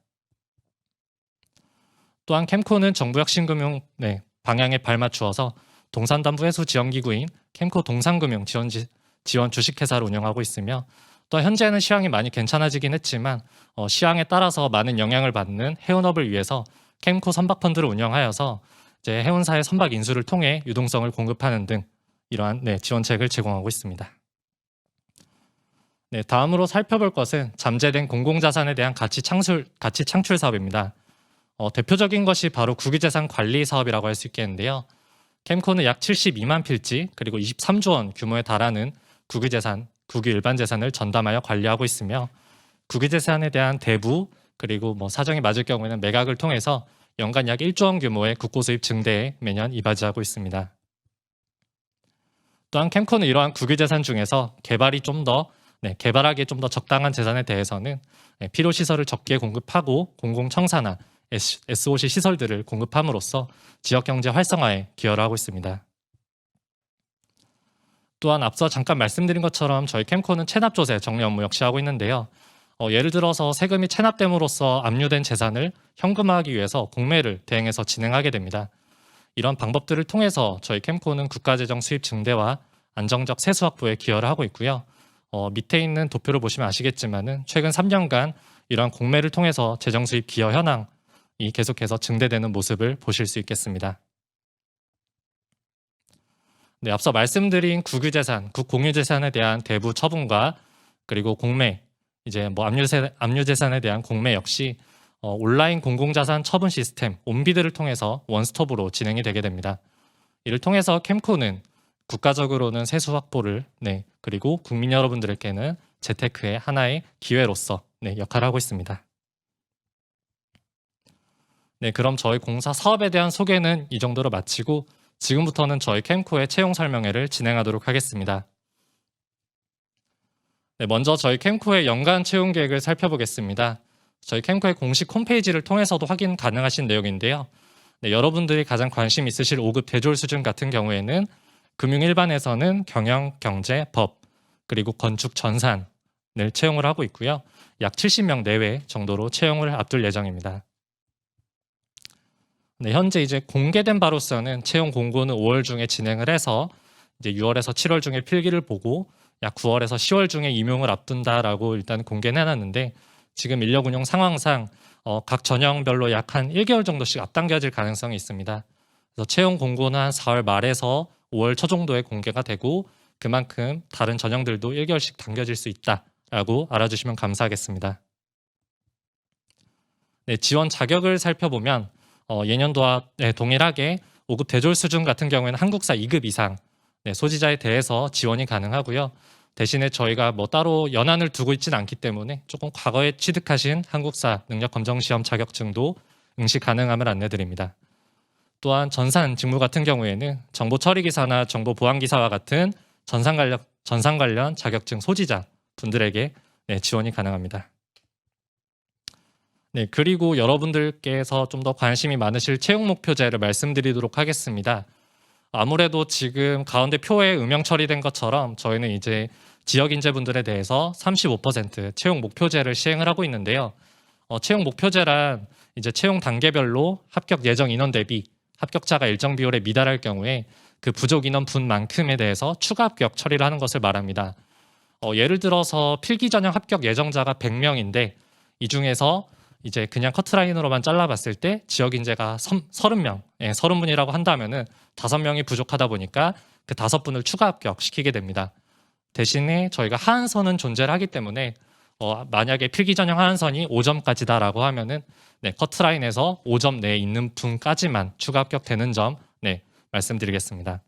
[SPEAKER 2] 또한 캠코는 정부혁신금융 방향에 발맞추어서 동산담보 회수 지원기구인 캠코 동산금융 지원 주식회사를 운영하고 있으며 또 현재는 시황이 많이 괜찮아지긴 했지만 시황에 따라서 많은 영향을 받는 해운업을 위해서 캠코 선박 펀드를 운영하여서 이제 해운사의 선박 인수를 통해 유동성을 공급하는 등 이러한 지원책을 제공하고 있습니다. 다음으로 살펴볼 것은 잠재된 공공자산에 대한 가치 창출 사업입니다. 대표적인 것이 바로 국유재산 관리 사업이라고 할 수 있겠는데요. 캠코는 약 72만 필지 그리고 23조 원 규모에 달하는 국유재산, 국유 일반 재산을 전담하여 관리하고 있으며 국유재산에 대한 대부 그리고 사정이 맞을 경우에는 매각을 통해서 연간 약 1조 원 규모의 국고 수입 증대에 매년 이바지하고 있습니다. 또한 캠코는 이러한 국유재산 중에서 개발하기에 좀 더 적당한 재산에 대해서는 필요 시설을 적게 공급하고 공공청사나 SOC 시설들을 공급함으로써 지역경제 활성화에 기여를 하고 있습니다. 또한 앞서 잠깐 말씀드린 것처럼 저희 캠코는 체납조세 정리 업무 역시 하고 있는데요. 예를 들어서 세금이 체납됨으로써 압류된 재산을 현금화하기 위해서 공매를 대행해서 진행하게 됩니다. 이런 방법들을 통해서 저희 캠코는 국가재정 수입 증대와 안정적 세수 확보에 기여를 하고 있고요. 밑에 있는 도표를 보시면 아시겠지만은 최근 3년간 이러한 공매를 통해서 재정 수입 기여 현황이 계속해서 증대되는 모습을 보실 수 있겠습니다. 앞서 말씀드린 국유재산, 국공유재산에 대한 대부 처분과 그리고 공매, 이제 압류재산에 대한 공매 역시 온라인 공공자산 처분 시스템 온비드를 통해서 원스톱으로 진행이 되게 됩니다. 이를 통해서 캠코는 국가적으로는 세수 확보를 그리고 국민 여러분들에게는 재테크의 하나의 기회로서 역할을 하고 있습니다. 그럼 저희 공사 사업에 대한 소개는 이 정도로 마치고 지금부터는 저희 캠코의 채용 설명회를 진행하도록 하겠습니다. 먼저 저희 캠코의 연간 채용 계획을 살펴보겠습니다. 저희 캠코의 공식 홈페이지를 통해서도 확인 가능하신 내용인데요. 여러분들이 가장 관심 있으실 5급 대졸 수준 같은 경우에는 금융 일반에서는 경영, 경제, 법, 그리고 건축, 전산을 채용을 하고 있고요. 약 70명 내외 정도로 채용을 앞둘 예정입니다. 현재 이제 공개된 바로서는 채용 공고는 5월 중에 진행을 해서 이제 6월에서 7월 중에 필기를 보고 약 9월에서 10월 중에 임용을 앞둔다라고 일단 공개는 해놨는데 지금 인력 운용 상황상 각 전형별로 약 한 1개월 정도씩 앞당겨질 가능성이 있습니다. 그래서 채용 공고는 한 4월 말에서 5월 초 정도에 공개가 되고 그만큼 다른 전형들도 1개월씩 당겨질 수 있다라고 알아주시면 감사하겠습니다. 지원 자격을 살펴보면 예년도와 동일하게 5급 대졸 수준 같은 경우에는 한국사 2급 이상 소지자에 대해서 지원이 가능하고요. 대신에 저희가 따로 연한을 두고 있지는 않기 때문에 조금 과거에 취득하신 한국사 능력검정시험 자격증도 응시 가능함을 안내드립니다. 또한 전산 직무 같은 경우에는 정보처리기사나 정보보안기사와 같은 전산 관련 자격증 소지자 분들에게 지원이 가능합니다. 그리고 여러분들께서 좀 더 관심이 많으실 채용 목표제를 말씀드리도록 하겠습니다. 아무래도 지금 가운데 표에 음영 처리된 것처럼 저희는 이제 지역 인재분들에 대해서 35% 채용 목표제를 시행을 하고 있는데요. 채용 목표제란 이제 채용 단계별로 합격 예정 인원 대비 합격자가 일정 비율에 미달할 경우에 그 부족 인원 분만큼에 대해서 추가 합격 처리를 하는 것을 말합니다. 예를 들어서 필기 전형 합격 예정자가 100명인데 이 중에서 이제 그냥 커트라인으로만 잘라봤을 때 지역 인재가 30명, 30분이라고 한다면은 5명이 부족하다 보니까 그 5분을 추가 합격시키게 됩니다. 대신에 저희가 하한선은 존재를 하기 때문에 만약에 필기 전형 하한선이 5점까지다라고 하면은 커트라인에서 5점 내에 있는 분까지만 추가 합격되는 점 말씀드리겠습니다.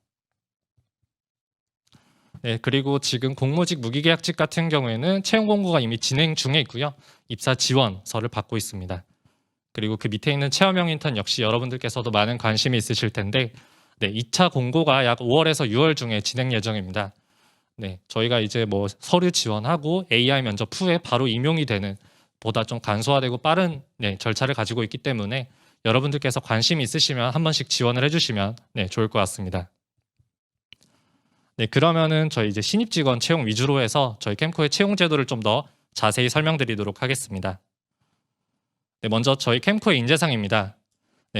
[SPEAKER 2] 그리고 지금 공무직 무기계약직 같은 경우에는 채용 공고가 이미 진행 중에 있고요. 입사 지원서를 받고 있습니다. 그리고 그 밑에 있는 체험형 인턴 역시 여러분들께서도 많은 관심이 있으실 텐데 2차 공고가 약 5월에서 6월 중에 진행 예정입니다. 저희가 이제 서류 지원하고 AI 면접 후에 바로 임용이 되는 보다 좀 간소화되고 빠른 절차를 가지고 있기 때문에 여러분들께서 관심이 있으시면 한 번씩 지원을 해주시면 좋을 것 같습니다. 그러면은 저희 이제 신입 직원 채용 위주로 해서 저희 캠코의 채용 제도를 좀 더 자세히 설명드리도록 하겠습니다. 먼저 저희 캠코의 인재상입니다.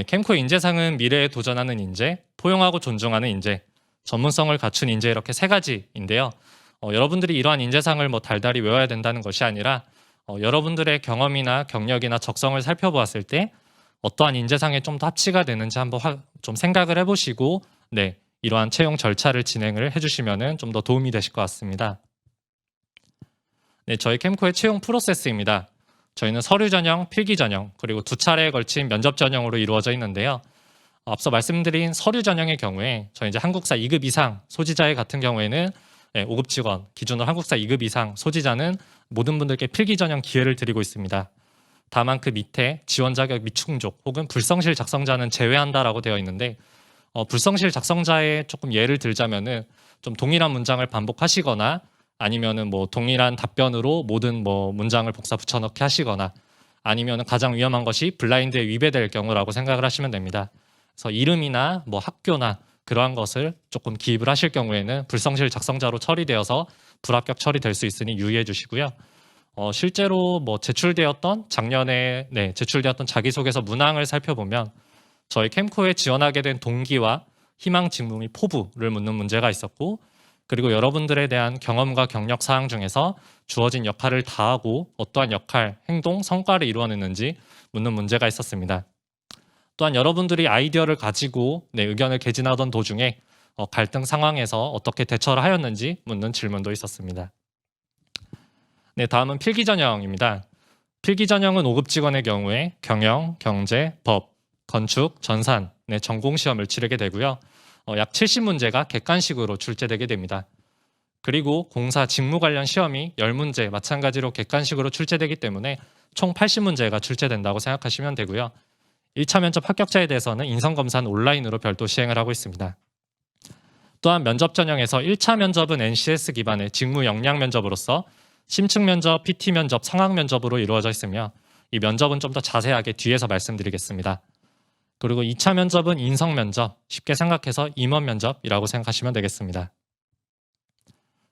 [SPEAKER 2] 캠코의 인재상은 미래에 도전하는 인재, 포용하고 존중하는 인재, 전문성을 갖춘 인재 이렇게 3가지인데요. 여러분들이 이러한 인재상을 달달이 외워야 된다는 것이 아니라 여러분들의 경험이나 경력이나 적성을 살펴보았을 때 어떠한 인재상에 좀 더 합치가 되는지 한번 좀 생각을 해보시고 네, 이러한 채용 절차를 진행을 해주시면 좀 더 도움이 되실 것 같습니다. 네, 저희 캠코의 채용 프로세스입니다. 저희는 서류 전형, 필기 전형, 그리고 2차례에 걸친 면접 전형으로 이루어져 있는데요. 앞서 말씀드린 서류 전형의 경우에 저희 이제 한국사 2급 이상 소지자의 같은 경우에는 5급 직원, 기준으로 한국사 2급 이상 소지자는 모든 분들께 필기 전형 기회를 드리고 있습니다. 다만 그 밑에 지원 자격 미충족 혹은 불성실 작성자는 제외한다라고 되어 있는데 불성실 작성자의 조금 예를 들자면은 좀 동일한 문장을 반복하시거나 아니면은 뭐 동일한 답변으로 모든 뭐 문장을 복사 붙여넣기 하시거나 아니면은 가장 위험한 것이 블라인드에 위배될 경우라고 생각을 하시면 됩니다. 그래서 이름이나 뭐 학교나 그러한 것을 조금 기입을 하실 경우에는 불성실 작성자로 처리되어서 불합격 처리될 수 있으니 유의해 주시고요. 실제로 뭐 작년에 제출되었던 자기소개서 문항을 살펴보면 저희 캠코에 지원하게 된 동기와 희망 직무 및 포부를 묻는 문제가 있었고 그리고 여러분들에 대한 경험과 경력 사항 중에서 주어진 역할을 다하고 어떠한 역할, 행동, 성과를 이루어냈는지 묻는 문제가 있었습니다. 또한 여러분들이 아이디어를 가지고 의견을 개진하던 도중에 갈등 상황에서 어떻게 대처를 하였는지 묻는 질문도 있었습니다. 네, 다음은 필기 전형입니다. 필기 전형은 5급 직원의 경우에 경영, 경제, 법, 건축, 전산, 전공 시험을 치르게 되고요. 약 70문제가 객관식으로 출제되게 됩니다. 그리고 공사 직무 관련 시험이 10문제 마찬가지로 객관식으로 출제되기 때문에 총 80문제가 출제된다고 생각하시면 되고요. 1차 면접 합격자에 대해서는 인성검사는 온라인으로 별도 시행을 하고 있습니다. 또한 면접 전형에서 1차 면접은 NCS 기반의 직무 역량 면접으로서 심층 면접, PT 면접, 상황 면접으로 이루어져 있으며 이 면접은 좀 더 자세하게 뒤에서 말씀드리겠습니다. 그리고 2차 면접은 인성 면접, 쉽게 생각해서 임원 면접이라고 생각하시면 되겠습니다.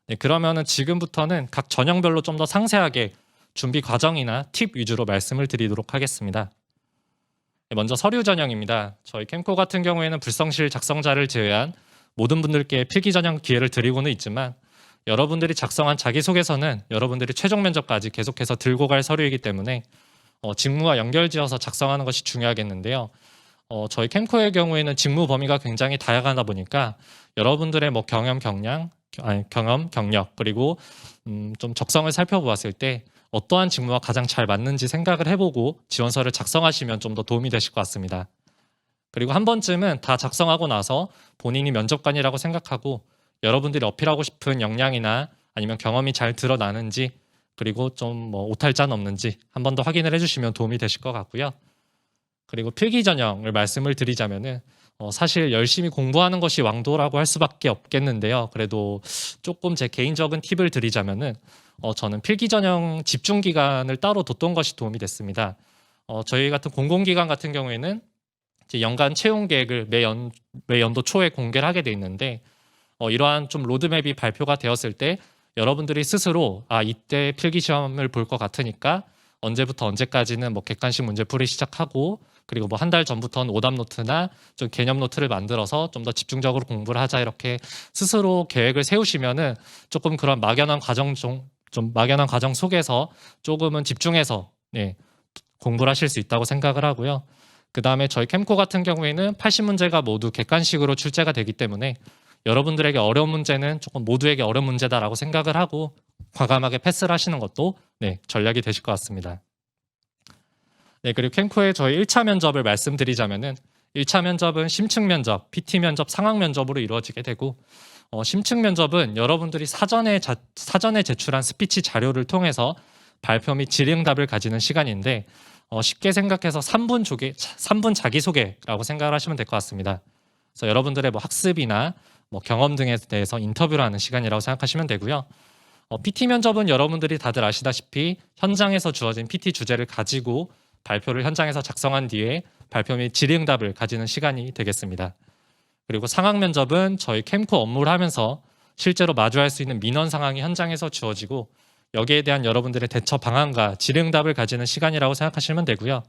[SPEAKER 2] 네, 그러면은 지금부터는 각 전형별로 좀 더 상세하게 준비 과정이나 팁 위주로 말씀을 드리도록 하겠습니다. 네, 먼저 서류 전형입니다. 저희 캠코 같은 경우에는 불성실 작성자를 제외한 모든 분들께 필기 전형 기회를 드리고는 있지만 여러분들이 작성한 자기소개서는 여러분들이 최종 면접까지 계속해서 들고 갈 서류이기 때문에 직무와 연결지어서 작성하는 것이 중요하겠는데요. 저희 캠코의 경우에는 직무 범위가 굉장히 다양하다 보니까 여러분들의 뭐 경험, 경력 그리고 좀 적성을 살펴보았을 때 어떠한 직무와 가장 잘 맞는지 생각을 해보고 지원서를 작성하시면 좀 더 도움이 되실 것 같습니다. 그리고 한 번쯤은 다 작성하고 나서 본인이 면접관이라고 생각하고 여러분들이 어필하고 싶은 역량이나 아니면 경험이 잘 드러나는지 그리고 좀 뭐 오탈자는 없는지 한 번 더 확인을 해주시면 도움이 되실 것 같고요. 그리고 필기 전형을 말씀을 드리자면은 사실 열심히 공부하는 것이 왕도라고 할 수밖에 없겠는데요. 그래도 조금 제 개인적인 팁을 드리자면은 저는 필기 전형 집중 기간을 따로 뒀던 것이 도움이 됐습니다. 저희 같은 공공기관 같은 경우에는 이제 연간 채용 계획을 매 연도 초에 공개를 하게 돼 있는데 이러한 좀 로드맵이 발표가 되었을 때 여러분들이 스스로 이때 필기 시험을 볼 것 같으니까 언제부터 언제까지는 뭐 객관식 문제풀이 시작하고 그리고 뭐 한 달 전부터는 오답 노트나 좀 개념 노트를 만들어서 좀 더 집중적으로 공부를 하자 이렇게 스스로 계획을 세우시면은 조금 그런 막연한 과정 속에서 조금은 집중해서 공부를 하실 수 있다고 생각을 하고요. 그 다음에 저희 캠코 같은 경우에는 80문제가 모두 객관식으로 출제가 되기 때문에 여러분들에게 어려운 문제는 조금 모두에게 어려운 문제다라고 생각을 하고 과감하게 패스를 하시는 것도 전략이 되실 것 같습니다. 네, 그리고 캠코의 저희 1차 면접을 말씀드리자면은 1차 면접은 심층 면접, PT 면접, 상황 면접으로 이루어지게 되고 심층 면접은 여러분들이 사전에 제출한 스피치 자료를 통해서 발표 및 질의응답을 가지는 시간인데 쉽게 생각해서 3분 자기소개라고 생각을 하시면 될 것 같습니다. 그래서 여러분들의 뭐 학습이나 뭐 경험 등에 대해서 인터뷰를 하는 시간이라고 생각하시면 되고요. PT 면접은 여러분들이 다들 아시다시피 현장에서 주어진 PT 주제를 가지고 발표를 현장에서 작성한 뒤에 발표 및 질의응답을 가지는 시간이 되겠습니다. 그리고 상황 면접은 저희 캠코 업무를 하면서 실제로 마주할 수 있는 민원 상황이 현장에서 주어지고 여기에 대한 여러분들의 대처 방안과 질의응답을 가지는 시간이라고 생각하시면 되고요.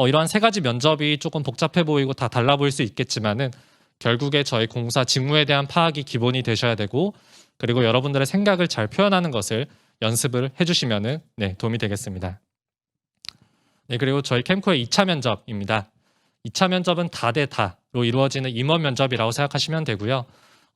[SPEAKER 2] 이러한 세 가지 면접이 조금 복잡해 보이고 다 달라 보일 수 있겠지만은 결국에 저희 공사 직무에 대한 파악이 기본이 되셔야 되고 그리고 여러분들의 생각을 잘 표현하는 것을 연습을 해주시면은 도움이 되겠습니다. 네, 그리고 저희 캠코의 2차 면접입니다. 2차 면접은 다대다로 이루어지는 임원 면접이라고 생각하시면 되고요.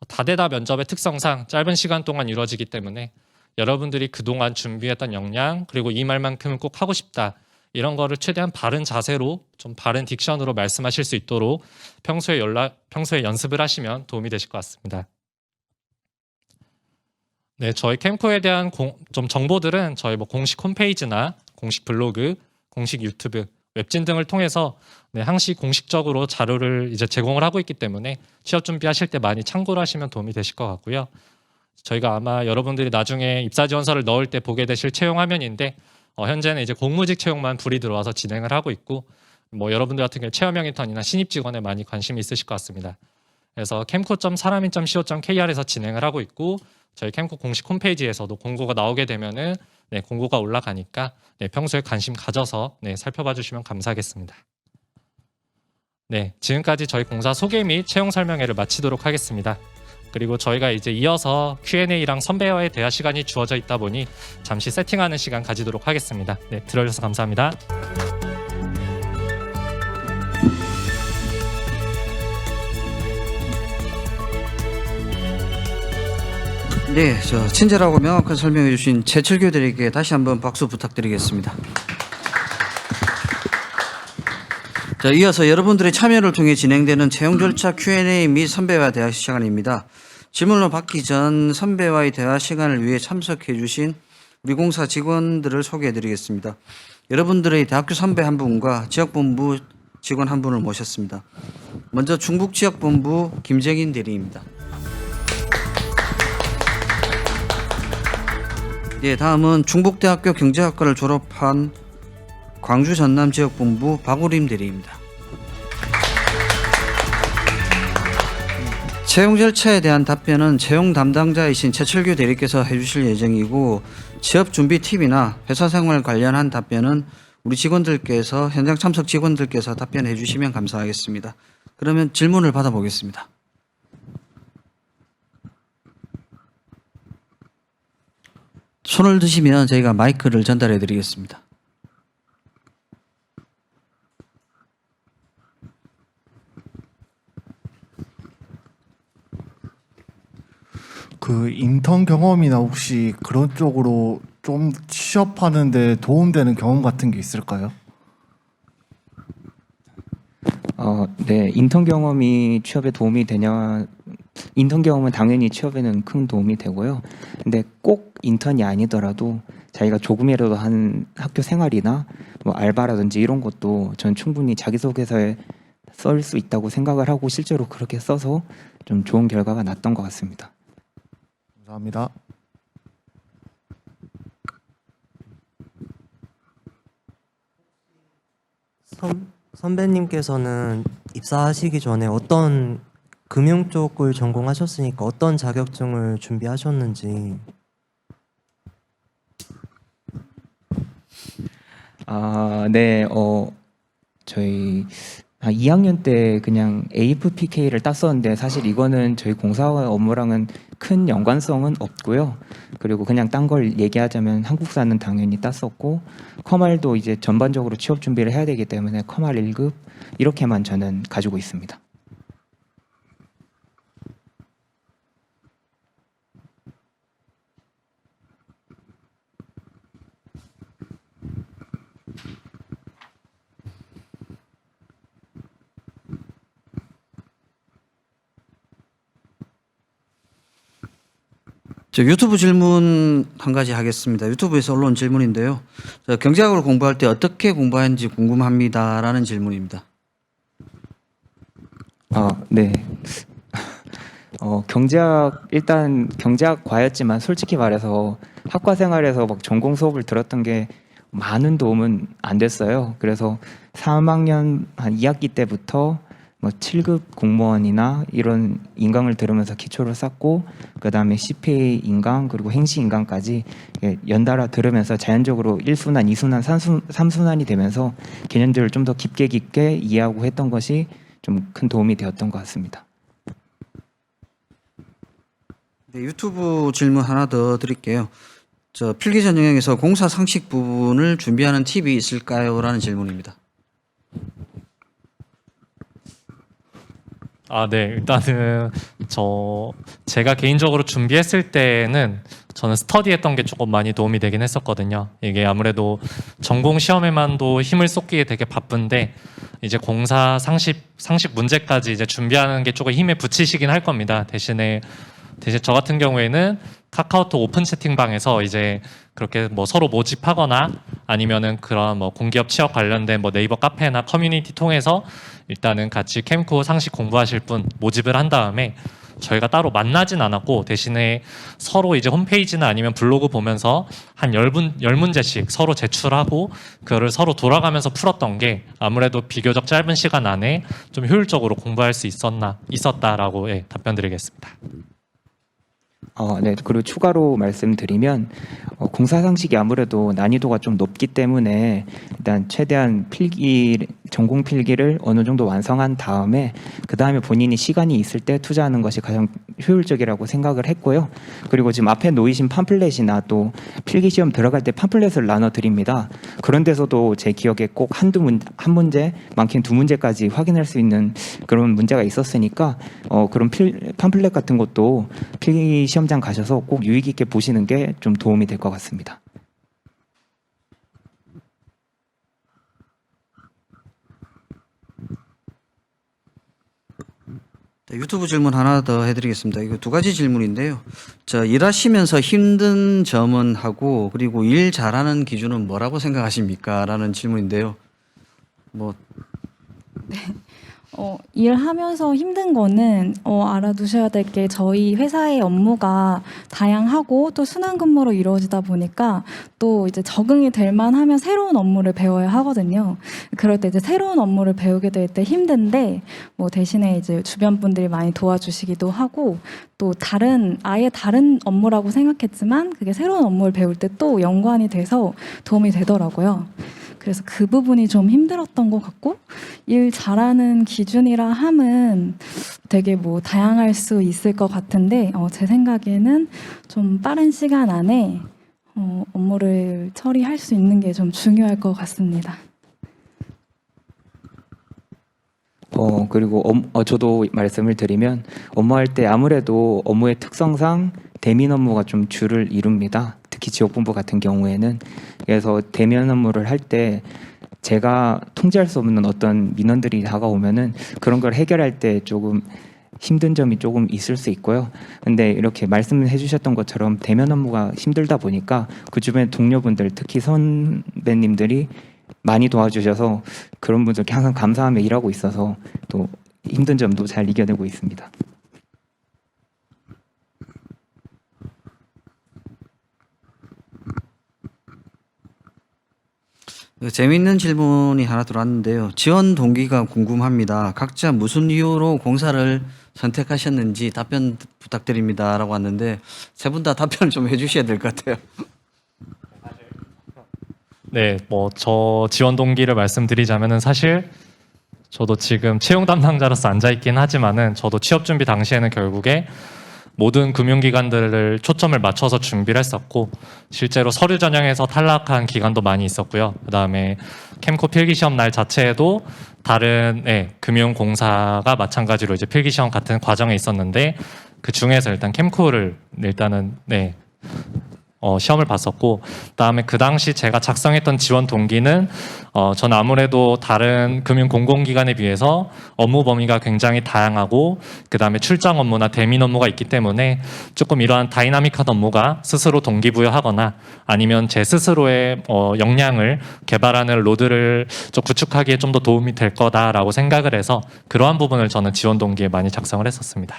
[SPEAKER 2] 다대다 면접의 특성상 짧은 시간 동안 이루어지기 때문에 여러분들이 그동안 준비했던 역량 그리고 이 말만큼은 꼭 하고 싶다 이런 거를 최대한 바른 자세로 좀 바른 딕션으로 말씀하실 수 있도록 평소에 연습을 하시면 도움이 되실 것 같습니다. 네, 저희 캠코에 대한 좀 정보들은 저희 공식 홈페이지나 공식 블로그, 공식 유튜브, 웹진 등을 통해서 항시 공식적으로 자료를 이제 제공을 하고 있기 때문에 취업 준비하실 때 많이 참고를 하시면 도움이 되실 것 같고요. 저희가 아마 여러분들이 나중에 입사 지원서를 넣을 때 보게 되실 채용 화면인데 현재는 이제 공무직 채용만 불이 들어와서 진행을 하고 있고 여러분들 같은 경우 체험형 인턴이나 신입 직원에 많이 관심이 있으실 것 같습니다. 그래서 캠코.사람인.co.kr에서 진행을 하고 있고 저희 캠코 공식 홈페이지에서도 공고가 나오게 되면은 공고가 올라가니까 평소에 관심 가져서 살펴봐 주시면 감사하겠습니다. 네, 지금까지 저희 공사 소개 및 채용 설명회를 마치도록 하겠습니다. 그리고 저희가 이제 이어서 Q&A랑 선배와의 대화 시간이 주어져 있다 보니 잠시 세팅하는 시간 가지도록 하겠습니다. 네, 들어주셔서 감사합니다.
[SPEAKER 20] 네, 친절하고 명확한 설명해 주신 최철규들에게 다시 한번 박수 부탁드리겠습니다. 자, 이어서 여러분들의 참여를 통해 진행되는 채용 절차 Q&A 및 선배와 대화 시간입니다. 질문을 받기 전 선배와의 대화 시간을 위해 참석해 주신 우리 공사 직원들을 소개해 드리겠습니다. 여러분들의 대학교 선배 한 분과 지역본부 직원 한 분을 모셨습니다. 먼저 충북지역본부 김정인 대리입니다. 예, 다음은 충북대학교 경제학과를 졸업한 광주 전남지역본부 박우림 대리입니다. 채용 절차에 대한 답변은 채용 담당자이신 최철규 대리께서 해주실 예정이고 취업 준비 팁이나 회사 생활 관련한 답변은 우리 직원들께서 현장 참석 직원들께서 답변해 주시면 감사하겠습니다. 그러면 질문을 받아보겠습니다. 손을 드시면 저희가 마이크를 전달해 드리겠습니다.
[SPEAKER 4] 그 인턴 경험이나 혹시 그런 쪽으로 좀 취업하는데 도움되는 경험 같은 게 있을까요?
[SPEAKER 22] 네, 인턴 경험이 취업에 도움이 되냐? 인턴 경험은 당연히 취업에는 큰 도움이 되고요. 근데 꼭 인턴이 아니더라도 자기가 조금이라도 한 학교 생활이나 알바라든지 이런 것도 전 충분히 자기소개서에 쓸 수 있다고 생각을 하고 실제로 그렇게 써서 좀 좋은 결과가 났던 것 같습니다.
[SPEAKER 4] 감사합니다.
[SPEAKER 23] 선배님께서는 입사하시기 전에 어떤 금융 쪽을 전공하셨으니까 어떤 자격증을 준비하셨는지.
[SPEAKER 22] 네, 저희 2학년 때 그냥 AFPK를 땄었는데 사실 이거는 저희 공사 업무랑은 큰 연관성은 없고요. 그리고 그냥 딴 걸 얘기하자면 한국사는 당연히 땄었고 커말도 이제 전반적으로 취업 준비를 해야 되기 때문에 커말 1급 이렇게만 저는 가지고 있습니다.
[SPEAKER 20] 저 유튜브 질문 한 가지 하겠습니다. 유튜브에서 올라온 질문인데요. 경제학을 공부할 때 어떻게 공부하는지 궁금합니다라는 질문입니다.
[SPEAKER 22] 네. 경제학 일단 경제학 과였지만 솔직히 말해서 학과 생활에서 막 전공 수업을 들었던 게 많은 도움은 안 됐어요. 그래서 3학년 한 2학기 때부터 7급 공무원이나 이런 인강을 들으면서 기초를 쌓고 그 다음에 CPA 인강 그리고 행시 인강까지 연달아 들으면서 자연적으로 1순환, 2순환, 3순환이 되면서 개념들을 좀 더 깊게 이해하고 했던 것이 좀 큰 도움이 되었던 것 같습니다.
[SPEAKER 20] 네, 유튜브 질문 하나 더 드릴게요. 저 필기 전형에서 공사 상식 부분을 준비하는 팁이 있을까요? 라는 질문입니다.
[SPEAKER 2] 네. 일단은 제가 개인적으로 준비했을 때는 저는 스터디했던 게 조금 많이 도움이 되긴 했었거든요. 이게 아무래도 전공 시험에만도 힘을 쏟기에 되게 바쁜데 이제 공사 상식 문제까지 이제 준비하는 게 조금 힘에 붙이시긴 할 겁니다. 대신에 저 같은 경우에는 카카오톡 오픈 채팅방에서 이제 그렇게 뭐 서로 모집하거나 아니면은 그런 뭐 공기업 취업 관련된 뭐 네이버 카페나 커뮤니티 통해서 일단은 같이 캠코 상식 공부하실 분 모집을 한 다음에 저희가 따로 만나진 않았고 대신에 서로 이제 홈페이지나 아니면 블로그 보면서 한 10문제씩 서로 제출하고 그거를 서로 돌아가면서 풀었던 게 아무래도 비교적 짧은 시간 안에 좀 효율적으로 공부할 수 있었다라고 답변 드리겠습니다.
[SPEAKER 22] 네. 그리고 추가로 말씀드리면 공사 상식이 아무래도 난이도가 좀 높기 때문에 일단 최대한 전공 필기를 어느 정도 완성한 다음에 그 다음에 본인이 시간이 있을 때 투자하는 것이 가장 효율적이라고 생각을 했고요. 그리고 지금 앞에 놓이신 팜플렛이나 또 필기 시험 들어갈 때 팜플렛을 나눠 드립니다. 그런 데서도 제 기억에 꼭 한 문제, 많게는 2문제까지 확인할 수 있는 그런 문제가 있었으니까 그런 팜플렛 같은 것도 필기 시험장 가셔서 꼭 유의 깊게 보시는 게 좀 도움이 될 것 같습니다.
[SPEAKER 20] 유튜브 질문 하나 더 해드리겠습니다. 이거 2가지 질문인데요. 일하시면서 힘든 점은 하고 그리고 일 잘하는 기준은 뭐라고 생각하십니까? 라는 질문인데요.
[SPEAKER 1] 일하면서 힘든 거는 알아두셔야 될 게 저희 회사의 업무가 다양하고 또 순환 근무로 이루어지다 보니까 또 이제 적응이 될 만하면 새로운 업무를 배워야 하거든요. 그럴 때 이제 새로운 업무를 배우게 될 때 힘든데 대신에 이제 주변 분들이 많이 도와주시기도 하고 또 아예 다른 업무라고 생각했지만 그게 새로운 업무를 배울 때 또 연관이 돼서 도움이 되더라고요. 그래서 그 부분이 좀 힘들었던 것 같고 일 잘하는 기준이라 함은 되게 다양할 수 있을 것 같은데 제 생각에는 좀 빠른 시간 안에 업무를 처리할 수 있는 게 좀 중요할 것 같습니다.
[SPEAKER 22] 그리고 저도 말씀을 드리면 업무할 때 아무래도 업무의 특성상 대면 업무가 좀 주를 이룹니다. 특히 지역본부 같은 경우에는. 그래서 대면 업무를 할 때 제가 통제할 수 없는 어떤 민원들이 다가오면은 그런 걸 해결할 때 조금 힘든 점이 조금 있을 수 있고요. 근데 이렇게 말씀해 주셨던 것처럼 대면 업무가 힘들다 보니까 그 주변 동료분들, 특히 선배님들이 많이 도와주셔서 그런 분들께 항상 감사하며 일하고 있어서 또 힘든 점도 잘 이겨내고 있습니다.
[SPEAKER 20] 재미있는 질문이 하나 들어왔는데요. 지원 동기가 궁금합니다. 각자 무슨 이유로 공사를 선택하셨는지 답변 부탁드립니다. 라고 왔는데 세 분 다 답변을 좀 해주셔야 될 것 같아요.
[SPEAKER 2] 네, 저 지원 동기를 말씀드리자면은 사실 저도 지금 채용 담당자로서 앉아있긴 하지만은 저도 취업 준비 당시에는 결국에 모든 금융기관들을 초점을 맞춰서 준비를 했었고 실제로 서류 전형에서 탈락한 기간도 많이 있었고요. 그다음에 캠코 필기시험 날 자체에도 다른 금융공사가 마찬가지로 이제 필기시험 같은 과정에 있었는데 그 중에서 일단 캠코를 일단은 시험을 봤었고 그다음에 그 당시 제가 작성했던 지원 동기는 저는 아무래도 다른 금융 공공기관에 비해서 업무 범위가 굉장히 다양하고 그다음에 출장 업무나 대민 업무가 있기 때문에 조금 이러한 다이나믹한 업무가 스스로 동기부여하거나 아니면 제 스스로의 역량을 개발하는 로드를 좀 구축하기에 좀 더 도움이 될 거다라고 생각을 해서 그러한 부분을 저는 지원 동기에 많이 작성을 했었습니다.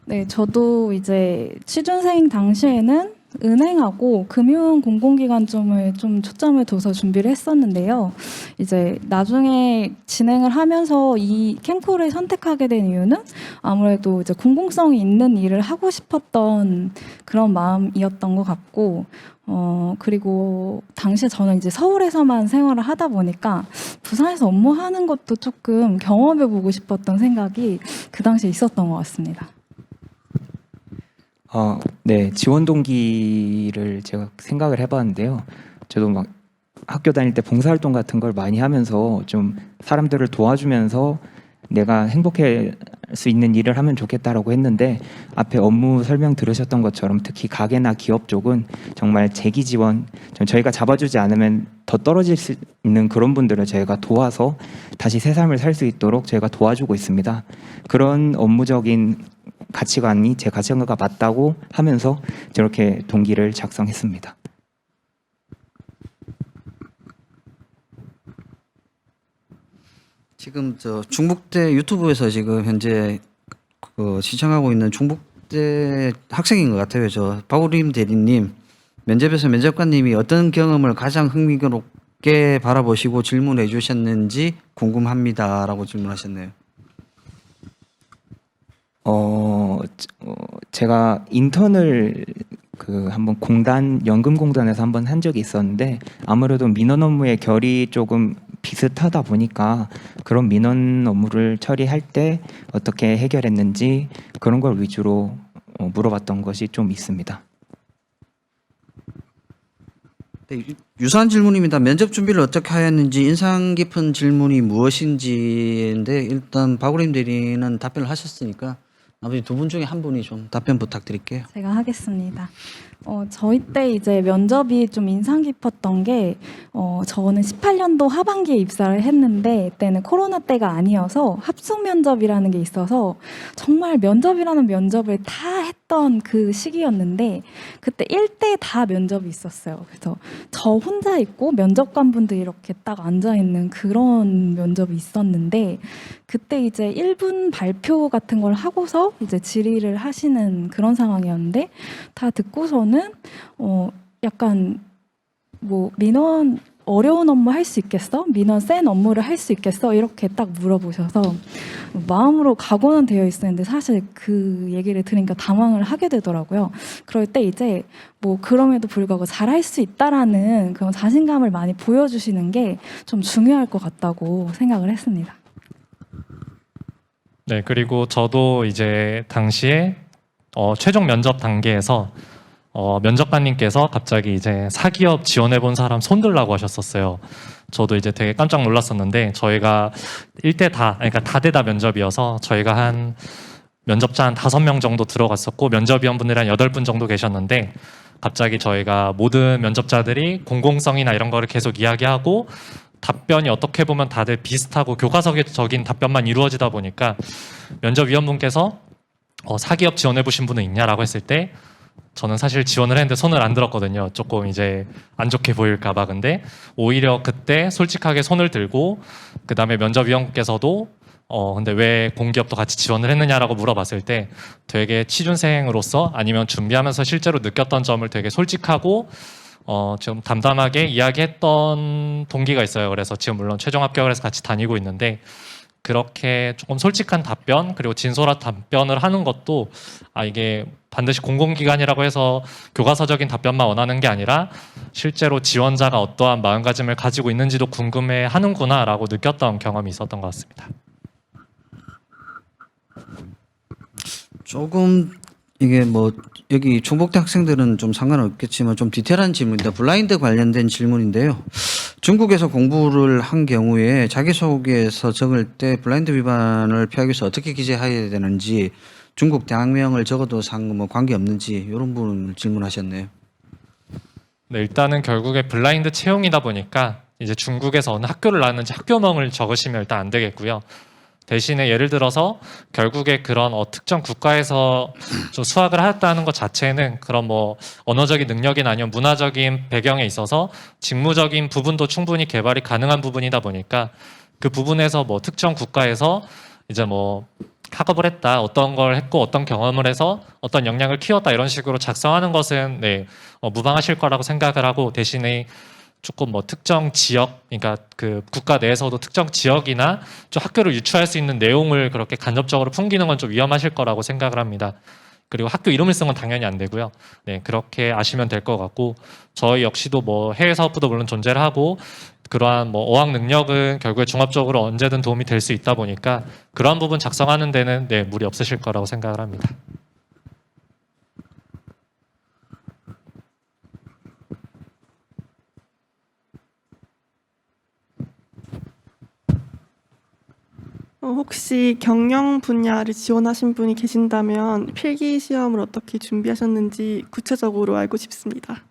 [SPEAKER 1] 네, 저도 이제 취준생 당시에는 은행하고 금융 공공기관 쪽을 좀 초점을 둬서 준비를 했었는데요. 이제 나중에 진행을 하면서 이 캠코를 선택하게 된 이유는 아무래도 이제 공공성이 있는 일을 하고 싶었던 그런 마음이었던 것 같고, 그리고 당시에 저는 이제 서울에서만 생활을 하다 보니까 부산에서 업무하는 것도 조금 경험해보고 싶었던 생각이 그 당시에 있었던 것 같습니다.
[SPEAKER 22] 네, 지원 동기를 제가 생각을 해봤는데요. 저도 막 학교 다닐 때 봉사활동 같은 걸 많이 하면서 좀 사람들을 도와주면서 내가 행복할 수 있는 일을 하면 좋겠다라고 했는데 앞에 업무 설명 들으셨던 것처럼 특히 가게나 기업 쪽은 정말 재기 지원, 저희가 잡아주지 않으면 더 떨어질 수 있는 그런 분들을 저희가 도와서 다시 새 삶을 살 수 있도록 저희가 도와주고 있습니다. 그런 업무적인 가치관이 제 가치관과 맞다고 하면서 저렇게 동기를 작성했습니다.
[SPEAKER 20] 지금 저 중북대 유튜브에서 지금 현재 시청하고 있는 중북대 학생인 것 같아요. 저 박우림 대리님 면접에서 면접관님이 어떤 경험을 가장 흥미롭게 바라보시고 질문해 주셨는지 궁금합니다라고 질문하셨네요.
[SPEAKER 22] 제가 인턴을 한번 연금공단에서 한번 한 적이 있었는데 아무래도 민원 업무의 결이 조금 비슷하다 보니까 그런 민원 업무를 처리할 때 어떻게 해결했는지 그런 걸 위주로 물어봤던 것이 좀 있습니다.
[SPEAKER 20] 네, 유사한 질문입니다. 면접 준비를 어떻게 하였는지 인상 깊은 질문이 무엇인지인데 일단 박우림 대리는 답변을 하셨으니까 아버지 두 분 중에 한 분이 좀 답변 부탁드릴게요.
[SPEAKER 1] 제가 하겠습니다. 저희 때 이제 면접이 좀 인상 깊었던 게 저는 18년도 하반기에 입사를 했는데 그때는 코로나 때가 아니어서 합숙 면접이라는 게 있어서 정말 면접이라는 면접을 다 했던 그 시기였는데 그때 1대 다 면접이 있었어요. 그래서 저 혼자 있고 면접관분들이 이렇게 딱 앉아 있는 그런 면접이 있었는데 그때 이제 1분 발표 같은 걸 하고서 이제 질의를 하시는 그런 상황이었는데 다 듣고서는 약간 뭐 민원 어려운 업무 할 수 있겠어? 민원 센 업무를 할 수 있겠어? 이렇게 딱 물어보셔서 마음으로 각오는 되어 있었는데 사실 그 얘기를 들으니까 당황을 하게 되더라고요. 그럴 때 이제 뭐 그럼에도 불구하고 잘할 수 있다라는 그런 자신감을 많이 보여주시는 게 좀 중요할 것 같다고 생각을 했습니다.
[SPEAKER 2] 네, 그리고 저도 이제 당시에 최종 면접 단계에서 면접관님께서 갑자기 이제 사기업 지원해본 사람 손들라고 하셨었어요. 저도 이제 되게 깜짝 놀랐었는데 저희가 1대 다, 그러니까 다대다 면접이어서 저희가 한 면접자 한 5명 정도 들어갔었고 면접위원분들이 한 8분 정도 계셨는데 갑자기 저희가 모든 면접자들이 공공성이나 이런 거를 계속 이야기하고 답변이 어떻게 보면 다들 비슷하고 교과서적인 답변만 이루어지다 보니까 면접위원분께서 사기업 지원해보신 분은 있냐라고 했을 때 저는 사실 지원을 했는데 손을 안 들었거든요. 조금 이제 안 좋게 보일까봐. 근데 오히려 그때 솔직하게 손을 들고 그 다음에 면접위원께서도 근데 왜 공기업도 같이 지원을 했느냐라고 물어봤을 때 되게 취준생으로서 아니면 준비하면서 실제로 느꼈던 점을 되게 솔직하고 좀 담담하게 이야기했던 동기가 있어요. 그래서 지금 물론 최종 합격을 해서 같이 다니고 있는데 그렇게 조금 솔직한 답변 그리고 진솔한 답변을 하는 것도 이게 반드시 공공기관이라고 해서 교과서적인 답변만 원하는 게 아니라 실제로 지원자가 어떠한 마음가짐을 가지고 있는지도 궁금해하는구나라고 느꼈던 경험이 있었던 것 같습니다.
[SPEAKER 20] 조금 이게 뭐 여기 중북대 학생들은 좀 상관없겠지만 좀 디테일한 질문입니다. 블라인드 관련된 질문인데요. 중국에서 공부를 한 경우에 자기소개서 적을 때 블라인드 위반을 피하기 위해서 어떻게 기재해야 되는지 중국 대학명을 적어도 뭐 관계없는지 이런 부분을 질문하셨네요.
[SPEAKER 2] 네, 일단은 결국에 블라인드 채용이다 보니까 이제 중국에서 어느 학교를 나왔는지 학교명을 적으시면 일단 안 되겠고요. 대신에 예를 들어서 결국에 그런 특정 국가에서 좀 수학을 하였다는 것 자체는 그런 뭐 언어적인 능력이나 아니면 문화적인 배경에 있어서 직무적인 부분도 충분히 개발이 가능한 부분이다 보니까 그 부분에서 뭐 특정 국가에서 이제 뭐 학업을 했다, 어떤 걸 했고 어떤 경험을 해서 어떤 역량을 키웠다 이런 식으로 작성하는 것은 무방하실 거라고 생각을 하고 대신에 조금 뭐 특정 지역, 그러니까 그 국가 내에서도 특정 지역이나 좀 학교를 유추할 수 있는 내용을 그렇게 간접적으로 풍기는 건 좀 위험하실 거라고 생각을 합니다. 그리고 학교 이름을 쓴 건 당연히 안 되고요. 네, 그렇게 아시면 될 것 같고 저희 역시도 뭐 해외 사업부도 물론 존재를 하고 그러한 뭐 어학 능력은 결국에 종합적으로 언제든 도움이 될 수 있다 보니까 그러한 부분 작성하는 데는 무리 없으실 거라고 생각을 합니다.
[SPEAKER 5] 혹시 경영 분야를 지원하신 분이 계신다면 필기 시험을 어떻게 준비하셨는지 구체적으로 알고 싶습니다.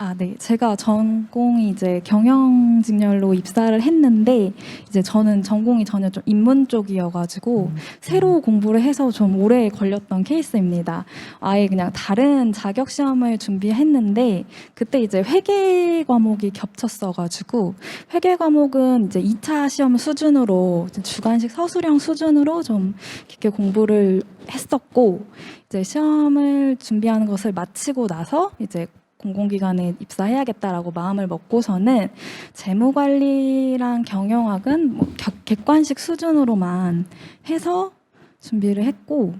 [SPEAKER 1] 아, 네. 제가 전공이 이제 경영 직렬로 입사를 했는데 이제 저는 전공이 전혀 좀 인문 쪽이어가지고 새로 공부를 해서 좀 오래 걸렸던 케이스입니다. 아예 그냥 다른 자격 시험을 준비했는데 그때 이제 회계 과목이 겹쳤어가지고 회계 과목은 이제 2차 시험 수준으로 이제 주관식 서술형 수준으로 좀 깊게 공부를 했었고 이제 시험을 준비하는 것을 마치고 나서 이제 공공기관에 입사해야겠다라고 마음을 먹고서는 재무관리랑 경영학은 뭐 객관식 수준으로만 해서 준비를 했고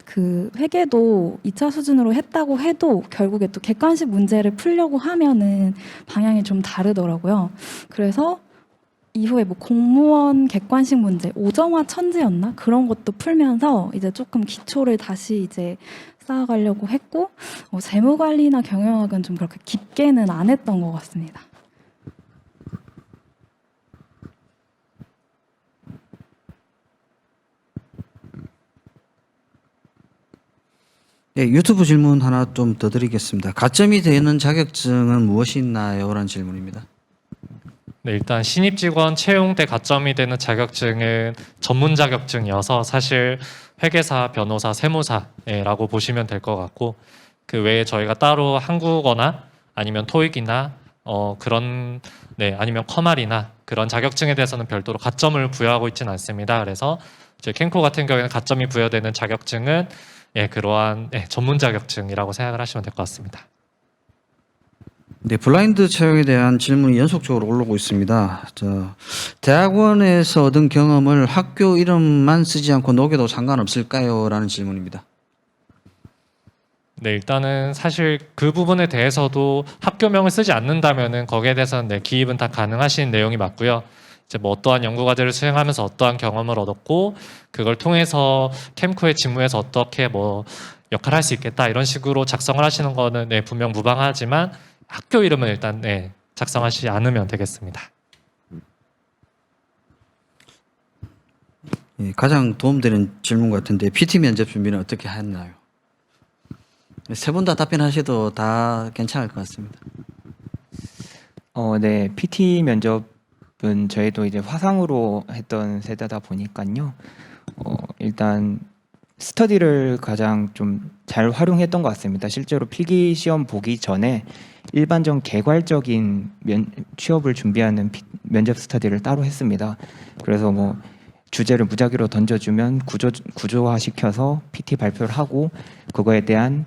[SPEAKER 1] 그 회계도 2차 수준으로 했다고 해도 결국에 또 객관식 문제를 풀려고 하면은 방향이 좀 다르더라고요. 그래서 이후에 뭐 공무원 객관식 문제, 오정화 천재였나? 그런 것도 풀면서 이제 조금 기초를 다시 이제 쌓아가려고 했고 재무관리나 경영학은 좀 그렇게 깊게는 안 했던 것 같습니다.
[SPEAKER 20] 네, 유튜브 질문 하나 좀 더 드리겠습니다. 가점이 되는 자격증은 무엇이 있나요? 라는 질문입니다.
[SPEAKER 2] 네, 일단 신입 직원 채용 때 가점이 되는 자격증은 전문 자격증이어서 사실 회계사, 변호사, 세무사라고 보시면 될 것 같고 그 외에 저희가 따로 한국어나 아니면 토익이나 그런 아니면 커말이나 그런 자격증에 대해서는 별도로 가점을 부여하고 있지는 않습니다. 그래서 저희 캠코 같은 경우에는 가점이 부여되는 자격증은 그러한 전문 자격증이라고 생각을 하시면 될 것 같습니다.
[SPEAKER 20] 네, 블라인드 채용에 대한 질문이 연속적으로 올라오고 있습니다. 대학원에서 얻은 경험을 학교 이름만 쓰지 않고 녹여도 상관없을까요? 라는 질문입니다.
[SPEAKER 2] 네, 일단은 사실 그 부분에 대해서도 학교명을 쓰지 않는다면은 거기에 대해서는 기입은 다 가능하신 내용이 맞고요. 이제 뭐 어떠한 연구 과제를 수행하면서 어떠한 경험을 얻었고 그걸 통해서 캠코의 직무에서 어떻게 뭐 역할을 할 수 있겠다 이런 식으로 작성을 하시는 거는 분명 무방하지만 학교 이름은 일단 작성하시지 않으면 되겠습니다.
[SPEAKER 20] 가장 도움되는 질문 같은데 PT 면접 준비는 어떻게 했나요? 세 분 다 답변하셔도 다 괜찮을 것 같습니다.
[SPEAKER 22] 네, PT 면접은 저희도 이제 화상으로 했던 세대다 보니까요. 일단 스터디를 가장 좀 잘 활용했던 것 같습니다. 실제로 필기 시험 보기 전에 일반적 개괄적인 취업을 준비하는 면접 스터디를 따로 했습니다. 그래서 뭐 주제를 무작위로 던져주면 구조화 시켜서 PT 발표를 하고 그거에 대한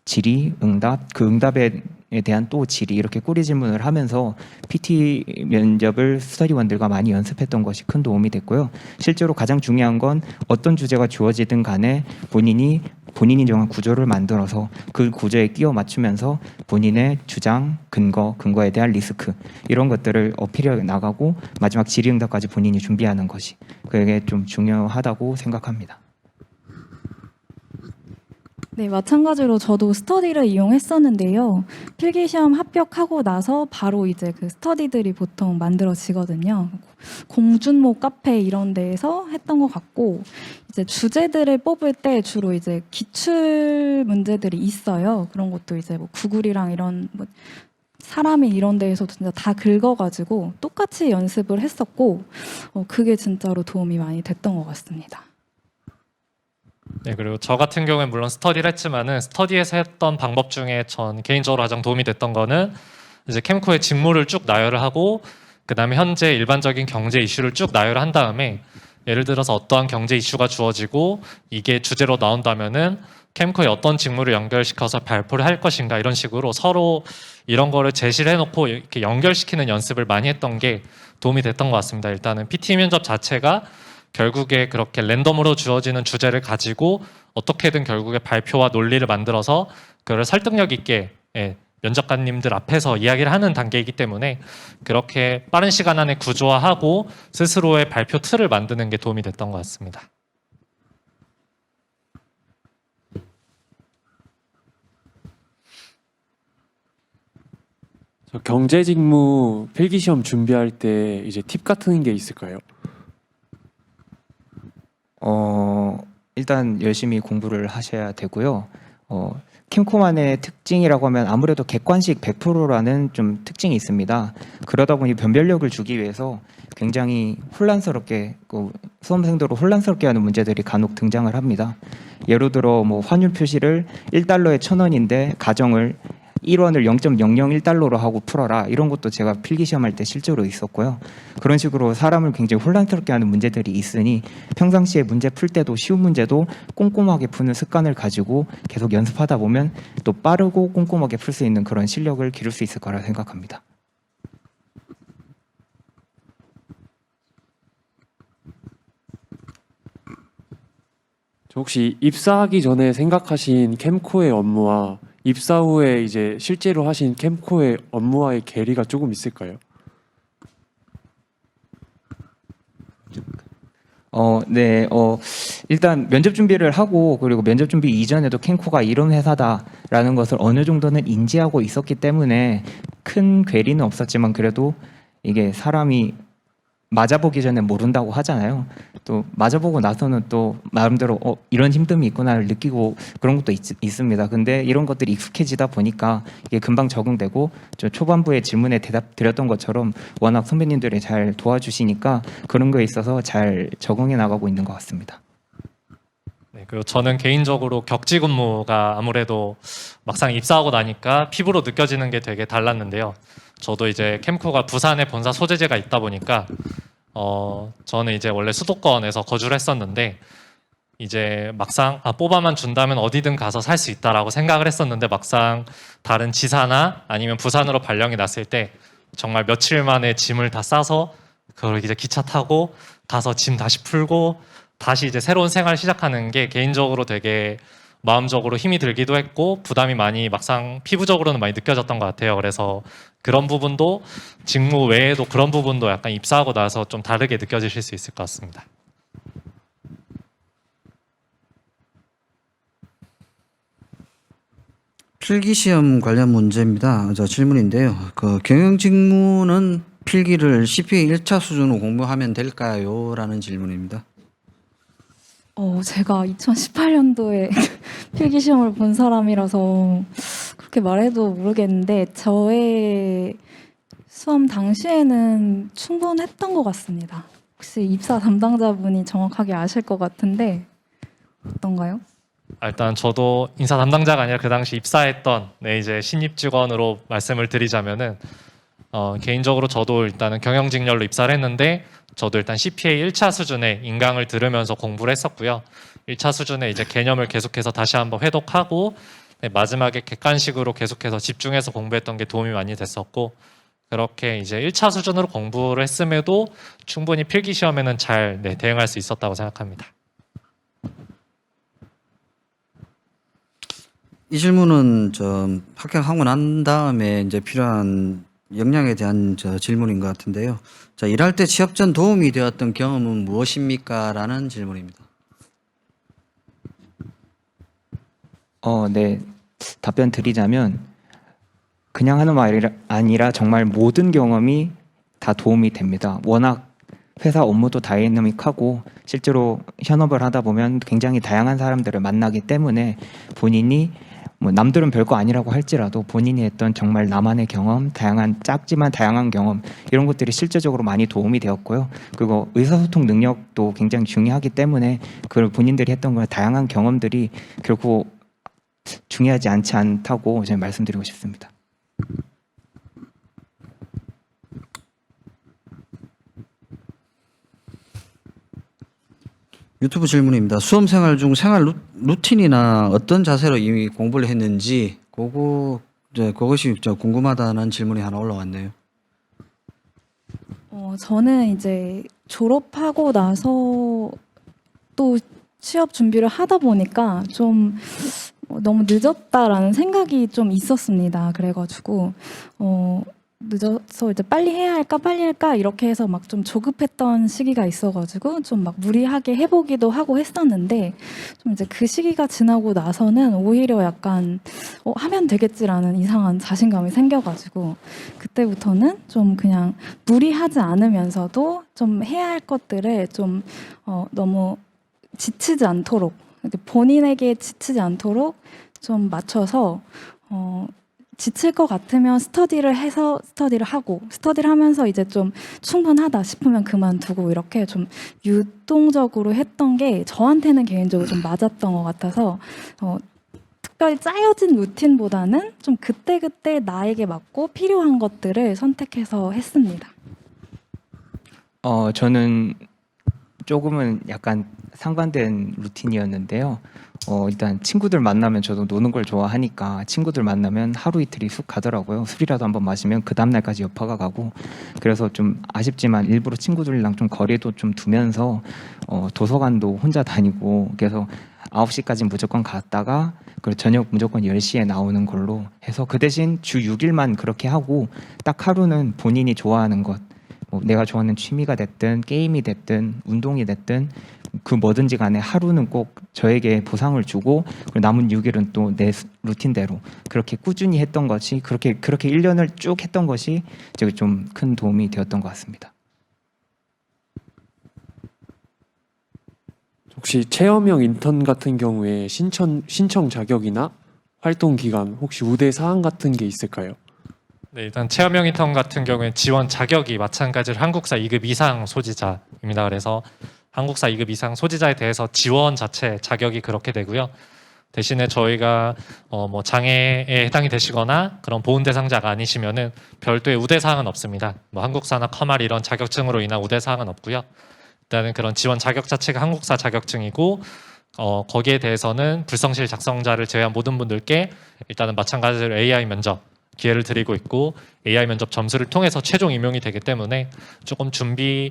[SPEAKER 22] 질의, 응답, 그 응답에 대한 또 질의 이렇게 꼬리 질문을 하면서 PT 면접을 스터디원들과 많이 연습했던 것이 큰 도움이 됐고요. 실제로 가장 중요한 건 어떤 주제가 주어지든 간에 본인이 정한 구조를 만들어서 그 구조에 끼워 맞추면서 본인의 주장, 근거에 대한 리스크 이런 것들을 어필해 나가고 마지막 질의응답까지 본인이 준비하는 것이 그게 좀 중요하다고 생각합니다.
[SPEAKER 1] 네, 마찬가지로 저도 스터디를 이용했었는데요. 필기시험 합격하고 나서 바로 이제 그 스터디들이 보통 만들어지거든요. 공준모 카페 이런 데에서 했던 것 같고 이제 주제들을 뽑을 때 주로 이제 기출 문제들이 있어요. 그런 것도 이제 뭐 구글이랑 이런 뭐 사람이 이런 데에서 진짜 다 긁어가지고 똑같이 연습을 했었고 그게 진짜로 도움이 많이 됐던 것 같습니다.
[SPEAKER 2] 네, 그리고 저 같은 경우에 물론 스터디를 했지만은 스터디에서 했던 방법 중에 전 개인적으로 가장 도움이 됐던 거는 이제 캠코의 직무를 쭉 나열을 하고 그다음에 현재 일반적인 경제 이슈를 쭉 나열을 한 다음에 예를 들어서 어떠한 경제 이슈가 주어지고 이게 주제로 나온다면은 캠코에 어떤 직무를 연결시켜서 발표를 할 것인가 이런 식으로 서로 이런 거를 제시를 해놓고 이렇게 연결시키는 연습을 많이 했던 게 도움이 됐던 것 같습니다. 일단은 PT 면접 자체가 결국에 그렇게 랜덤으로 주어지는 주제를 가지고 어떻게든 결국에 발표와 논리를 만들어서 그걸 설득력 있게 면접관님들 앞에서 이야기를 하는 단계이기 때문에 그렇게 빠른 시간 안에 구조화하고 스스로의 발표 틀을 만드는 게 도움이 됐던 것 같습니다.
[SPEAKER 7] 경제직무 필기시험 준비할 때 이제 팁 같은 게 있을까요?
[SPEAKER 22] 일단 열심히 공부를 하셔야 되고요. 캠코만의 특징이라고 하면 아무래도 객관식 100%라는 좀 특징이 있습니다. 그러다 보니 변별력을 주기 위해서 굉장히 혼란스럽게 수험생들을 혼란스럽게 하는 문제들이 간혹 등장을 합니다. 예를 들어 뭐 환율 표시를 1달러에 1,000원인데 가정을 1원을 0.001달러로 하고 풀어라, 이런 것도 제가 필기시험할 때 실제로 있었고요. 그런 식으로 사람을 굉장히 혼란스럽게 하는 문제들이 있으니 평상시에 문제 풀 때도 쉬운 문제도 꼼꼼하게 푸는 습관을 가지고 계속 연습하다 보면 또 빠르고 꼼꼼하게 풀 수 있는 그런 실력을 기를 수 있을 거라 생각합니다.
[SPEAKER 7] 저 혹시 입사하기 전에 생각하신 캠코의 업무와 입사 후에 이제 실제로 하신 캠코의 업무와의 괴리가 조금 있을까요?
[SPEAKER 22] 네. 일단 면접 준비를 하고 그리고 면접 준비 이전에도 캠코가 이런 회사다라는 것을 어느 정도는 인지하고 있었기 때문에 큰 괴리는 없었지만 그래도 이게 사람이 맞아보기 전에 모른다고 하잖아요. 또 맞아보고 나서는 또 나름대로 이런 힘듦이 있구나를 느끼고 그런 것도 있습니다. 근데 이런 것들이 익숙해지다 보니까 이게 금방 적응되고 저 초반부에 질문에 대답 드렸던 것처럼 워낙 선배님들이 잘 도와주시니까 그런 거에 있어서 잘 적응해 나가고 있는 것 같습니다.
[SPEAKER 2] 네, 그리고 저는 개인적으로 격지 근무가 아무래도 막상 입사하고 나니까 피부로 느껴지는 게 되게 달랐는데요. 저도 이제 캠코가 부산에 본사 소재지가 있다 보니까 저는 이제 원래 수도권에서 거주를 했었는데 이제 막상 뽑아만 준다면 어디든 가서 살 수 있다라고 생각을 했었는데 막상 다른 지사나 아니면 부산으로 발령이 났을 때 정말 며칠 만에 짐을 다 싸서 그걸 이제 기차 타고 가서 짐 다시 풀고 다시 이제 새로운 생활을 시작하는 게 개인적으로 되게 마음적으로 힘이 들기도 했고 부담이 많이 막상 피부적으로는 많이 느껴졌던 것 같아요. 그래서 그런 부분도 직무 외에도 그런 부분도 약간 입사하고 나서 좀 다르게 느껴지실 수 있을 것 같습니다.
[SPEAKER 20] 필기시험 관련 문제입니다. 질문인데요. 경영직무는 필기를 CPA 1차 수준으로 공부하면 될까요? 라는 질문입니다.
[SPEAKER 1] 제가 2018년도에 필기시험을 본 사람이라서 그렇게 말해도 모르겠는데 저의 수험 당시에는 충분했던 것 같습니다. 혹시 입사 담당자분이 정확하게 아실 것 같은데 어떤가요?
[SPEAKER 2] 일단 저도 인사 담당자가 아니라 그 당시 입사했던 이제 신입 직원으로 말씀을 드리자면은 개인적으로 저도 일단은 경영직렬로 입사를 했는데 저도 일단 CPA 1차 수준의 인강을 들으면서 공부를 했었고요. 1차 수준의 이제 개념을 계속해서 다시 한번 회독하고 마지막에 객관식으로 계속해서 집중해서 공부했던 게 도움이 많이 됐었고 그렇게 이제 1차 수준으로 공부를 했음에도 충분히 필기 시험에는 잘 대응할 수 있었다고 생각합니다.
[SPEAKER 20] 이 질문은 합격하고 난 다음에 이제 필요한 역량에 대한 질문인 것 같은데요. 일할 때 취업 전 도움이 되었던 경험은 무엇입니까? 라는 질문입니다.
[SPEAKER 22] 네. 답변 드리자면 그냥 하는 말이 아니라 정말 모든 경험이 다 도움이 됩니다. 워낙 회사 업무도 다이내믹하고 실제로 현업을 하다 보면 굉장히 다양한 사람들을 만나기 때문에 본인이 뭐 남들은 별거 아니라고 할지라도 본인이 했던 정말 나만의 경험, 작지만 다양한 경험 이런 것들이 실제적으로 많이 도움이 되었고요. 그리고 의사소통 능력도 굉장히 중요하기 때문에 그 본인들이 했던 그런 다양한 경험들이 결코 중요하지 않다고 저는 말씀드리고 싶습니다.
[SPEAKER 20] 유튜브 질문입니다. 수험생활 중 생활 루틴이나 어떤 자세로 이미 공부를 했는지 그것이 궁금하다는 질문이 하나 올라왔네요.
[SPEAKER 1] 저는 이제 졸업하고 나서 또 취업 준비를 하다 보니까 좀 너무 늦었다라는 생각이 좀 있었습니다. 그래가지고 늦어서 이제 빨리 해야 할까 빨리 할까 이렇게 해서 막 좀 조급했던 시기가 있어가지고 좀 막 무리하게 해보기도 하고 했었는데 좀 이제 그 시기가 지나고 나서는 오히려 약간 하면 되겠지라는 이상한 자신감이 생겨가지고 그때부터는 좀 그냥 무리하지 않으면서도 좀 해야 할 것들을 좀 너무 지치지 않도록 이렇게 본인에게 지치지 않도록 좀 맞춰서 지칠 것 같으면 스터디를 해서 스터디를 하고 스터디를 하면서 이제 좀 충분하다 싶으면 그만두고 이렇게 좀 유동적으로 했던 게 저한테는 개인적으로 좀 맞았던 것 같아서 특별히 짜여진 루틴보다는 좀 그때그때 나에게 맞고 필요한 것들을 선택해서 했습니다.
[SPEAKER 22] 저는 조금은 약간 상반된 루틴이었는데요. 일단 친구들 만나면 저도 노는 걸 좋아하니까 친구들 만나면 하루 이틀이 훅 가더라고요. 술이라도 한번 마시면 그 다음날까지 여파가 가고 그래서 좀 아쉽지만 일부러 친구들이랑 좀 거리도 좀 두면서 도서관도 혼자 다니고 그래서 9시까지 무조건 갔다가 그리고 저녁 무조건 10시에 나오는 걸로 해서 그 대신 주 6일만 그렇게 하고 딱 하루는 본인이 좋아하는 것 내가 좋아하는 취미가 됐든 게임이 됐든 운동이 됐든 그 뭐든지 간에 하루는 꼭 저에게 보상을 주고 그리고 남은 6일은 또 내 루틴대로 그렇게 꾸준히 했던 것이 그렇게 1년을 쭉 했던 것이 좀 큰 도움이 되었던 것 같습니다.
[SPEAKER 7] 혹시 체험형 인턴 같은 경우에 신청 자격이나 활동 기간 혹시 우대 사항 같은 게 있을까요?
[SPEAKER 2] 네, 일단 체험형 인턴 같은 경우에 지원 자격이 마찬가지로 한국사 2급 이상 소지자입니다. 그래서 한국사 2급 이상 소지자에 대해서 지원 자체 자격이 그렇게 되고요. 대신에 저희가 뭐 장애에 해당이 되시거나 그런 보훈 대상자가 아니시면은 별도의 우대 사항은 없습니다. 뭐 한국사나 커말 이런 자격증으로 인한 우대 사항은 없고요. 일단은 그런 지원 자격 자체가 한국사 자격증이고 거기에 대해서는 불성실 작성자를 제외한 모든 분들께 일단은 마찬가지로 AI 면접 기회를 드리고 있고 AI 면접 점수를 통해서 최종 임용이 되기 때문에 조금 준비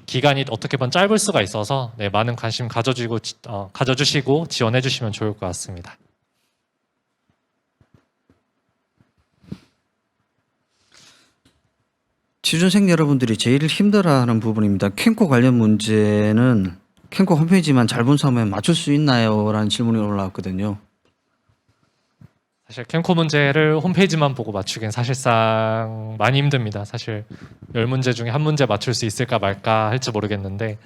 [SPEAKER 2] 기간이 어떻게 보면 짧을 수가 있어서 네, 많은 관심 가져주시고 지원해 주시면 좋을 것 같습니다.
[SPEAKER 20] 취준생 여러분들이 제일 힘들어하는 부분입니다. 캠코 관련 문제는 캠코 홈페이지만 잘 분석하면 맞출 수 있나요? 라는 질문이 올라왔거든요.
[SPEAKER 2] 사실 캠코 문제를 홈페이지만 보고 맞추기는 사실상 많이 힘듭니다. 사실 10문제 중에 한 문제 맞출 수 있을까 말까 할지 모르겠는데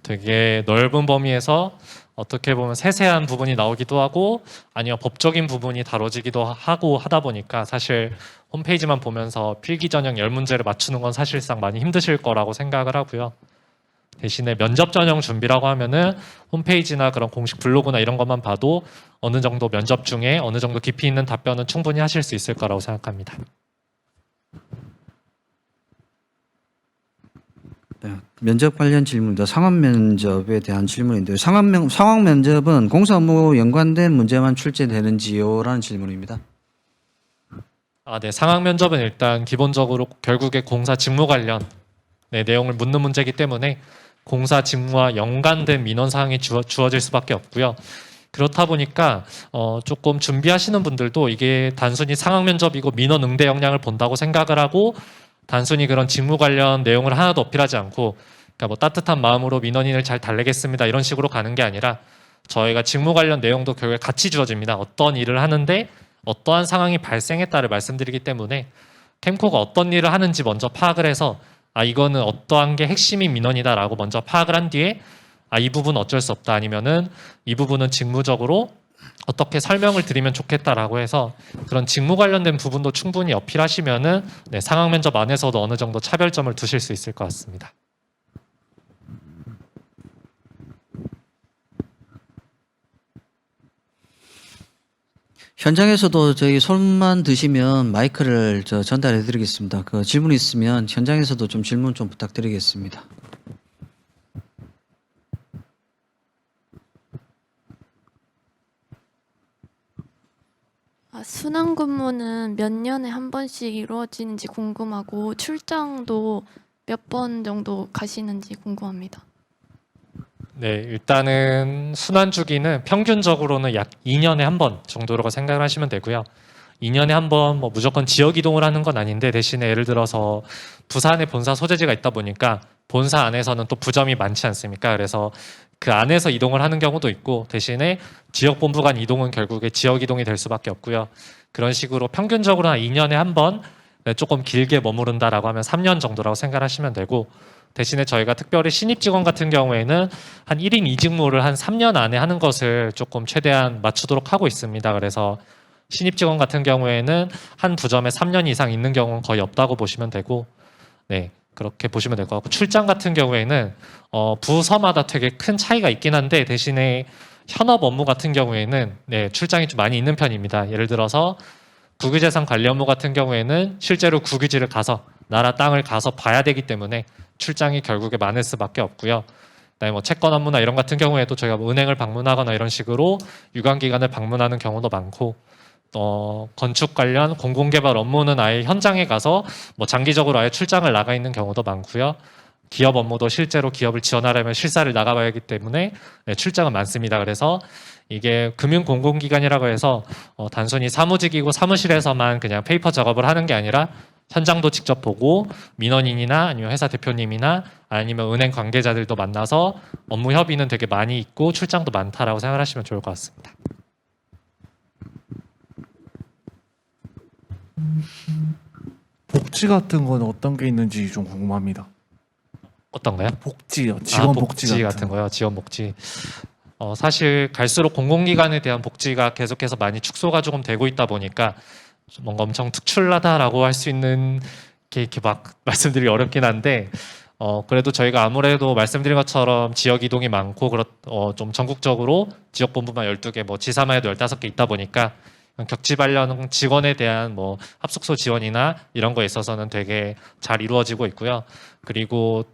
[SPEAKER 2] 되게 넓은 범위에서 어떻게 보면 세세한 부분이 나오기도 하고 아니면 법적인 부분이 다뤄지기도 하고 하다 보니까 사실 홈페이지만 보면서 필기 전형 10문제를 맞추는 건 사실상 많이 힘드실 거라고 생각을 하고요. 대신에 면접 전형 준비라고 하면은 홈페이지나 그런 공식 블로그나 이런 것만 봐도 어느 정도 면접 중에 어느 정도 깊이 있는 답변은 충분히 하실 수 있을 거라고 생각합니다.
[SPEAKER 20] 네, 면접 관련 질문입니다. 상황 면접에 대한 질문인데요. 상황 면접은 공사 업무 연관된 문제만 출제되는지요? 라는 질문입니다.
[SPEAKER 2] 네, 상황 면접은 일단 기본적으로 결국에 공사 직무 관련 내용을 묻는 문제이기 때문에 공사 직무와 연관된 민원 사항이 주어질 수밖에 없고요. 그렇다 보니까 조금 준비하시는 분들도 이게 단순히 상황 면접이고 민원 응대 역량을 본다고 생각을 하고 단순히 그런 직무 관련 내용을 하나도 어필하지 않고 그러니까 뭐 따뜻한 마음으로 민원인을 잘 달래겠습니다 이런 식으로 가는 게 아니라 저희가 직무 관련 내용도 결국에 같이 주어집니다. 어떤 일을 하는데 어떠한 상황이 발생했다를 말씀드리기 때문에 캠코가 어떤 일을 하는지 먼저 파악을 해서 이거는 어떠한 게 핵심이 민원이다라고 먼저 파악을 한 뒤에 이 부분은 어쩔 수 없다 아니면은 이 부분은 직무적으로 어떻게 설명을 드리면 좋겠다라고 해서 그런 직무 관련된 부분도 충분히 어필하시면은 네, 상황 면접 안에서도 어느 정도 차별점을 두실 수 있을 것 같습니다.
[SPEAKER 20] 현장에서도 저희 손만 드시면 마이크를 전달해 드리겠습니다. 그 질문 있으면 현장에서도 좀 질문 좀 부탁드리겠습니다.
[SPEAKER 8] 순환 근무는 몇 년에 한 번씩 이루어지는지 궁금하고 출장도 몇 번 정도 가시는지 궁금합니다.
[SPEAKER 2] 네, 일단은 순환 주기는 평균적으로는 약 2년에 한 번 정도로 생각을 하시면 되고요. 2년에 한 번 뭐 무조건 지역 이동을 하는 건 아닌데 대신에 예를 들어서 부산에 본사 소재지가 있다 보니까 본사 안에서는 또 부점이 많지 않습니까? 그래서 그 안에서 이동을 하는 경우도 있고 대신에 지역 본부 간 이동은 결국에 지역 이동이 될 수밖에 없고요. 그런 식으로 평균적으로 한 2년에 한 번 조금 길게 머무른다라고 하면 3년 정도라고 생각하시면 되고 대신에 저희가 특별히 신입 직원 같은 경우에는 한 1인 2직무를 한 3년 안에 하는 것을 조금 최대한 맞추도록 하고 있습니다. 그래서 신입 직원 같은 경우에는 한 부점에 3년 이상 있는 경우는 거의 없다고 보시면 되고 네. 그렇게 보시면 될 것 같고 출장 같은 경우에는 부서마다 되게 큰 차이가 있긴 한데 대신에 현업 업무 같은 경우에는 네, 출장이 좀 많이 있는 편입니다. 예를 들어서 국유재산 관리 업무 같은 경우에는 실제로 국유지를 가서 나라 땅을 가서 봐야 되기 때문에 출장이 결국에 많을 수밖에 없고요. 그다음에 뭐 채권 업무나 이런 같은 경우에도 저희가 뭐 은행을 방문하거나 이런 식으로 유관기관을 방문하는 경우도 많고 건축 관련 공공개발 업무는 아예 현장에 가서 뭐 장기적으로 아예 출장을 나가 있는 경우도 많고요. 기업 업무도 실제로 기업을 지원하려면 실사를 나가봐야 하기 때문에 네, 출장은 많습니다. 그래서 이게 금융공공기관이라고 해서 단순히 사무직이고 사무실에서만 그냥 페이퍼 작업을 하는 게 아니라 현장도 직접 보고 민원인이나 아니면 회사 대표님이나 아니면 은행 관계자들도 만나서 업무 협의는 되게 많이 있고 출장도 많다라고 생각하시면 좋을 것 같습니다.
[SPEAKER 4] 복지 같은 건 어떤 게 있는지 좀 궁금합니다.
[SPEAKER 2] 어떤가요?
[SPEAKER 4] 복지요. 직원 복지
[SPEAKER 2] 같은 거요. 지원 복지. 사실 갈수록 공공기관에 대한 복지가 계속해서 많이 축소가 조금 되고 있다 보니까 뭔가 엄청 특출나다라고 할 수 있는 게 이렇게 막 말씀드리기 어렵긴 한데 그래도 저희가 아무래도 말씀드린 것처럼 지역 이동이 많고 좀 전국적으로 지역 본부만 12개, 뭐 지사만 해도 15개 있다 보니까 격지 관련 직원에 대한 뭐 합숙소 지원이나 이런 거에 있어서는 되게 잘 이루어지고 있고요. 그리고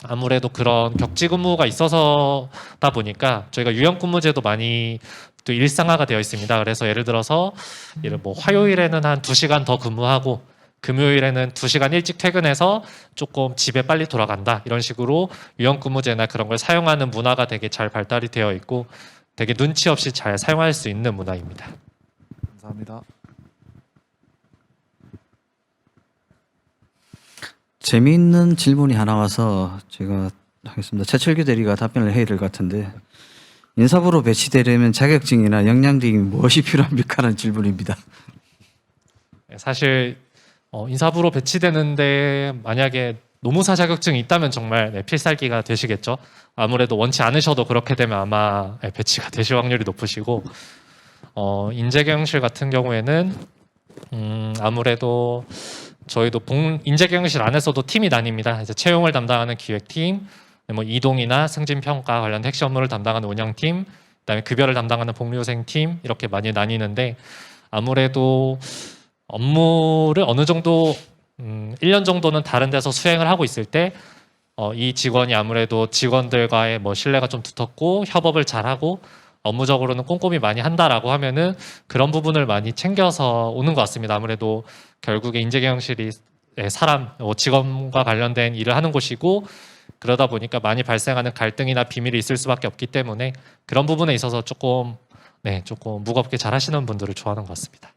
[SPEAKER 2] 아무래도 그런 격지 근무가 있어서다 보니까 저희가 유연 근무제도 많이 또 일상화가 되어 있습니다. 그래서 예를 들어서 뭐 화요일에는 한 2시간 더 근무하고 금요일에는 2시간 일찍 퇴근해서 조금 집에 빨리 돌아간다. 이런 식으로 유연 근무제나 그런 걸 사용하는 문화가 되게 잘 발달이 되어 있고 되게 눈치 없이 잘 사용할 수 있는 문화입니다.
[SPEAKER 4] 감사합니다.
[SPEAKER 20] 재미있는 질문이 하나 와서 제가 하겠습니다. 최철규 대리가 답변을 해야 될 것 같은데 인사부로 배치되려면 자격증이나 역량 등이 무엇이 필요합니까? 하는 질문입니다.
[SPEAKER 2] 사실 인사부로 배치되는데 만약에 노무사 자격증이 있다면 정말 필살기가 되시겠죠. 아무래도 원치 않으셔도 그렇게 되면 아마 배치가 되실 확률이 높으시고 인재경영실 같은 경우에는 아무래도 저희도 인재경영실 안에서도 팀이 나뉩니다. 이제 채용을 담당하는 기획팀, 뭐 이동이나 승진 평가 관련 핵심 업무를 담당하는 운영팀, 그다음에 급여를 담당하는 복리후생팀 이렇게 많이 나뉘는데 아무래도 업무를 어느 정도 1년 정도는 다른 데서 수행을 하고 있을 때 이 직원이 아무래도 직원들과의 뭐 신뢰가 좀 두텁고 협업을 잘하고 업무적으로는 꼼꼼히 많이 한다라고 하면은 그런 부분을 많이 챙겨서 오는 것 같습니다. 아무래도 결국에 인재경영실이 사람, 직원과 관련된 일을 하는 곳이고 그러다 보니까 많이 발생하는 갈등이나 비밀이 있을 수밖에 없기 때문에 그런 부분에 있어서 조금 무겁게 잘 하시는 분들을 좋아하는 것 같습니다.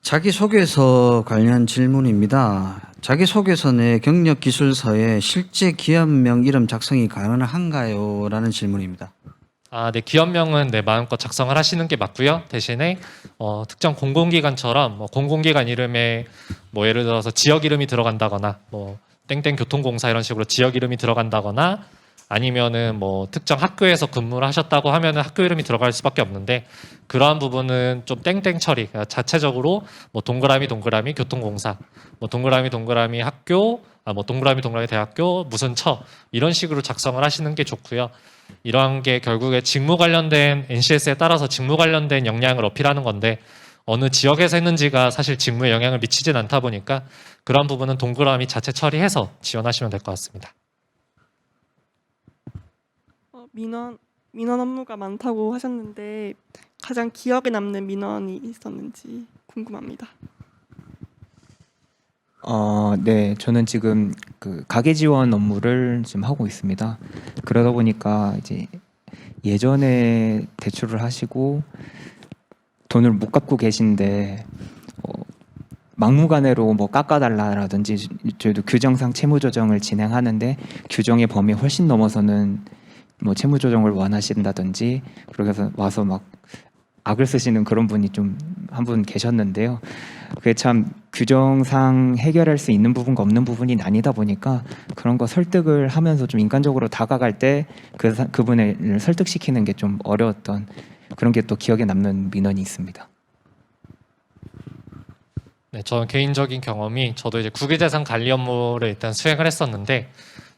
[SPEAKER 20] 자기소개서 관련 질문입니다. 자기소개서 내 경력 기술서에 실제 기업명 이름 작성이 가능한가요? 라는 질문입니다.
[SPEAKER 2] 네, 기업명은 마음껏 작성을 하시는 게 맞고요. 대신에 특정 공공기관처럼 공공기관 이름에 뭐 예를 들어서 지역 이름이 들어간다거나 뭐 땡땡 교통공사 이런 식으로 지역 이름이 들어간다거나 아니면은 뭐 특정 학교에서 근무를 하셨다고 하면은 학교 이름이 들어갈 수밖에 없는데 그러한 부분은 좀 땡땡 처리, 그러니까 자체적으로 뭐 동그라미 교통공사, 뭐 동그라미 학교, 뭐 동그라미 대학교 무슨 처 이런 식으로 작성을 하시는 게 좋고요. 이러한 게 결국에 직무 관련된 NCS에 따라서 직무 관련된 역량을 어필하는 건데 어느 지역에서 했는지가 사실 직무에 영향을 미치진 않다 보니까 그런 부분은 동그라미 자체 처리해서 지원하시면 될 것 같습니다.
[SPEAKER 5] 민원 업무가 많다고 하셨는데 가장 기억에 남는 민원이 있었는지 궁금합니다.
[SPEAKER 22] 네, 저는 지금 그 가계 지원 업무를 지금 하고 있습니다. 그러다 보니까 이제 예전에 대출을 하시고 돈을 못 갚고 계신데 막무가내로 뭐 깎아달라라든지 저희도 규정상 채무 조정을 진행하는데 규정의 범위 훨씬 넘어서는 뭐 채무 조정을 원하신다든지 그렇게 해서 와서 막 악을 쓰시는 그런 분이 좀 한 분 계셨는데요. 그게 참 규정상 해결할 수 있는 부분과 없는 부분이 나뉘다 보니까 그런 거 설득을 하면서 좀 인간적으로 다가갈 때 그분을 설득시키는 게 좀 어려웠던 그런 게 또 기억에 남는 민원이 있습니다.
[SPEAKER 2] 네, 저는 개인적인 경험이 저도 이제 국유재산 관리 업무를 일단 수행을 했었는데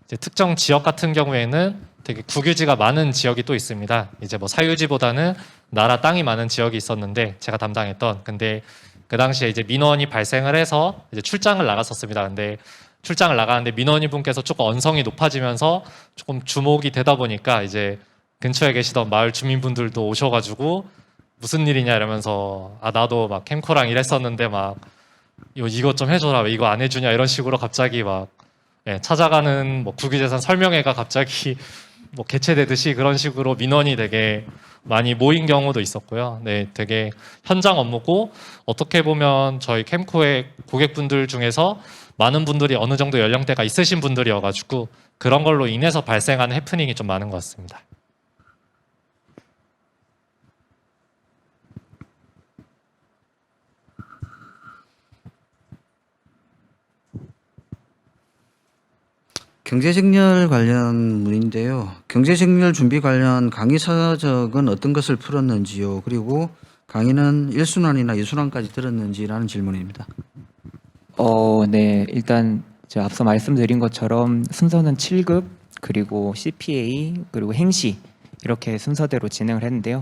[SPEAKER 2] 이제 특정 지역 같은 경우에는 되게 국유지가 많은 지역이 또 있습니다. 이제 뭐 사유지보다는 나라 땅이 많은 지역이 있었는데 제가 담당했던 근데 그 당시에 이제 민원이 발생을 해서 이제 출장을 나갔었습니다. 근데 출장을 나가는데 민원인 분께서 조금 언성이 높아지면서 조금 주목이 되다 보니까 이제 근처에 계시던 마을 주민분들도 오셔가지고 무슨 일이냐 이러면서 아 나도 막 캠코랑 일했었는데 막 이것 좀 해줘라 왜 이거 안 해주냐 이런 식으로 갑자기 막 찾아가는 뭐 국유재산 설명회가 갑자기 뭐 개최되듯이 그런 식으로 민원이 되게 많이 모인 경우도 있었고요. 네, 되게 현장 업무고 어떻게 보면 저희 캠코의 고객분들 중에서 많은 분들이 어느 정도 연령대가 있으신 분들이어가지고 그런 걸로 인해서 발생하는 해프닝이 좀 많은 것 같습니다.
[SPEAKER 20] 경제직렬 관련 문인데요. 경제직렬 준비 관련 강의 사적은 어떤 것을 풀었는지요? 그리고 강의는 1순환이나 2순환까지 들었는지라는 질문입니다.
[SPEAKER 22] 네, 일단 제가 앞서 말씀드린 것처럼 순서는 7급 그리고 CPA 그리고 행시 이렇게 순서대로 진행을 했는데요.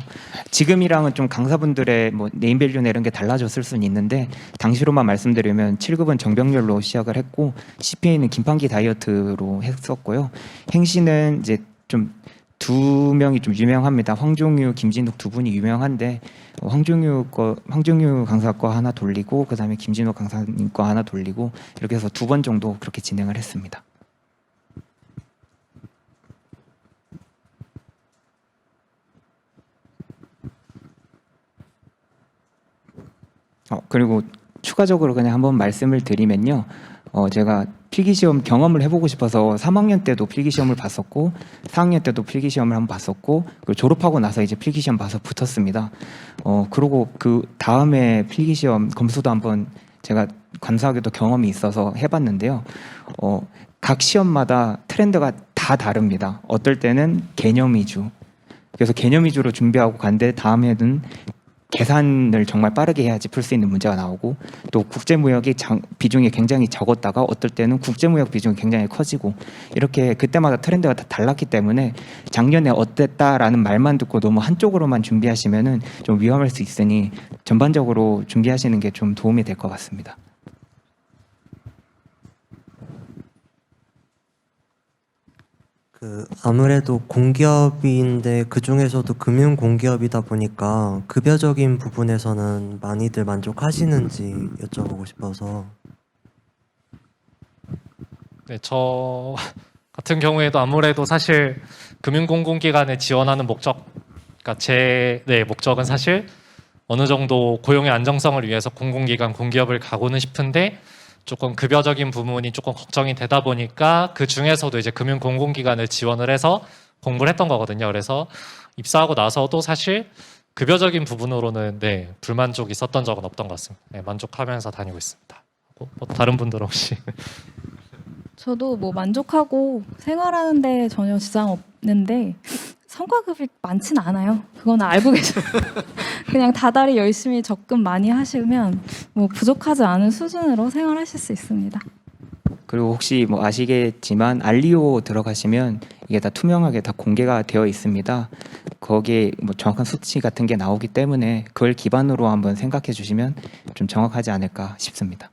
[SPEAKER 22] 지금이랑은 좀 강사분들의 뭐 네임밸류나 이런 게 달라졌을 수는 있는데 당시로만 말씀드리면 7급은 정병렬로 시작을 했고 CPA는 김판기 다이어트로 했었고요. 행시는 이제 좀 두 명이 좀 유명합니다. 황종유, 김진욱 두 분이 유명한데 황종유 강사 거 하나 돌리고 그다음에 김진욱 강사님 거 하나 돌리고 이렇게 해서 2번 정도 그렇게 진행을 했습니다. 그리고 추가적으로 그냥 한번 말씀을 드리면요. 제가 필기시험 경험을 해보고 싶어서 3학년 때도 필기시험을 봤었고 4학년 때도 필기시험을 한번 봤었고 그리고 졸업하고 나서 이제 필기시험 봐서 붙었습니다. 그리고 그 다음에 필기시험 검수도 한번 제가 감사하게도 경험이 있어서 해봤는데요. 각 시험마다 트렌드가 다 다릅니다. 어떨 때는 개념 위주. 그래서 개념 위주로 준비하고 간데 다음에는 계산을 정말 빠르게 해야지 풀 수 있는 문제가 나오고 또 국제무역이 비중이 굉장히 적었다가 어떨 때는 국제무역 비중이 굉장히 커지고 이렇게 그때마다 트렌드가 다 달랐기 때문에 작년에 어땠다라는 말만 듣고 너무 한쪽으로만 준비하시면은 좀 위험할 수 있으니 전반적으로 준비하시는 게 좀 도움이 될 것 같습니다.
[SPEAKER 23] 아무래도 공기업인데 그 중에서도 금융 공기업이다 보니까 급여적인 부분에서는 많이들 만족하시는지 여쭤보고 싶어서.
[SPEAKER 2] 네, 저 같은 경우에도 아무래도 사실 금융공공기관에 지원하는 목적, 그러니까 제 목적은 사실 어느 정도 고용의 안정성을 위해서 공공기관, 공기업을 가고는 싶은데 조금 급여적인 부분이 조금 걱정이 되다 보니까 그 중에서도 이제 금융공공기관을 지원을 해서 공부를 했던 거거든요. 그래서 입사하고 나서도 사실 급여적인 부분으로는 불만족이 있었던 적은 없던 것 같습니다. 만족하면서 다니고 있습니다. 뭐 다른 분들 혹시?
[SPEAKER 1] 저도 뭐 만족하고 생활하는데 전혀 지장 없는데 성과급이 많진 않아요. 그건 알고 계셔요. 그냥 다달이 열심히 적금 많이 하시면 뭐 부족하지 않은 수준으로 생활하실 수 있습니다.
[SPEAKER 22] 그리고 혹시 뭐 아시겠지만 알리오 들어가시면 이게 다 투명하게 다 공개가 되어 있습니다. 거기에 뭐 정확한 수치 같은 게 나오기 때문에 그걸 기반으로 한번 생각해 주시면 좀 정확하지 않을까 싶습니다.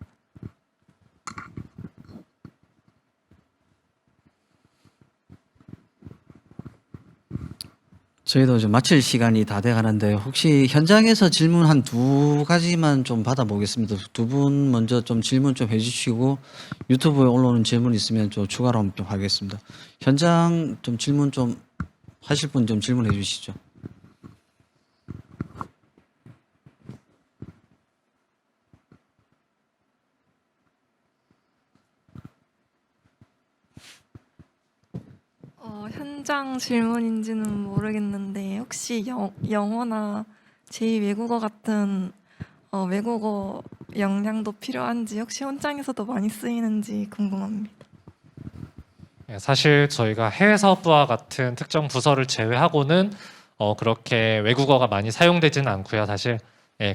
[SPEAKER 20] 저희도 좀 마칠 시간이 다 돼 가는데 혹시 현장에서 질문 한 두 가지만 좀 받아보겠습니다. 두 분 먼저 좀 질문 좀 해주시고 유튜브에 올라오는 질문 있으면 좀 추가로 좀 하겠습니다. 현장 좀 질문 좀 하실 분 좀 질문해 주시죠.
[SPEAKER 3] 현장 질문인지는 모르겠는데 혹시 영어나 제2 외국어 같은 외국어 역량도 필요한지 혹시 현장에서도 많이 쓰이는지 궁금합니다.
[SPEAKER 2] 사실 저희가 해외 사업부와 같은 특정 부서를 제외하고는 그렇게 외국어가 많이 사용되지는 않고요. 사실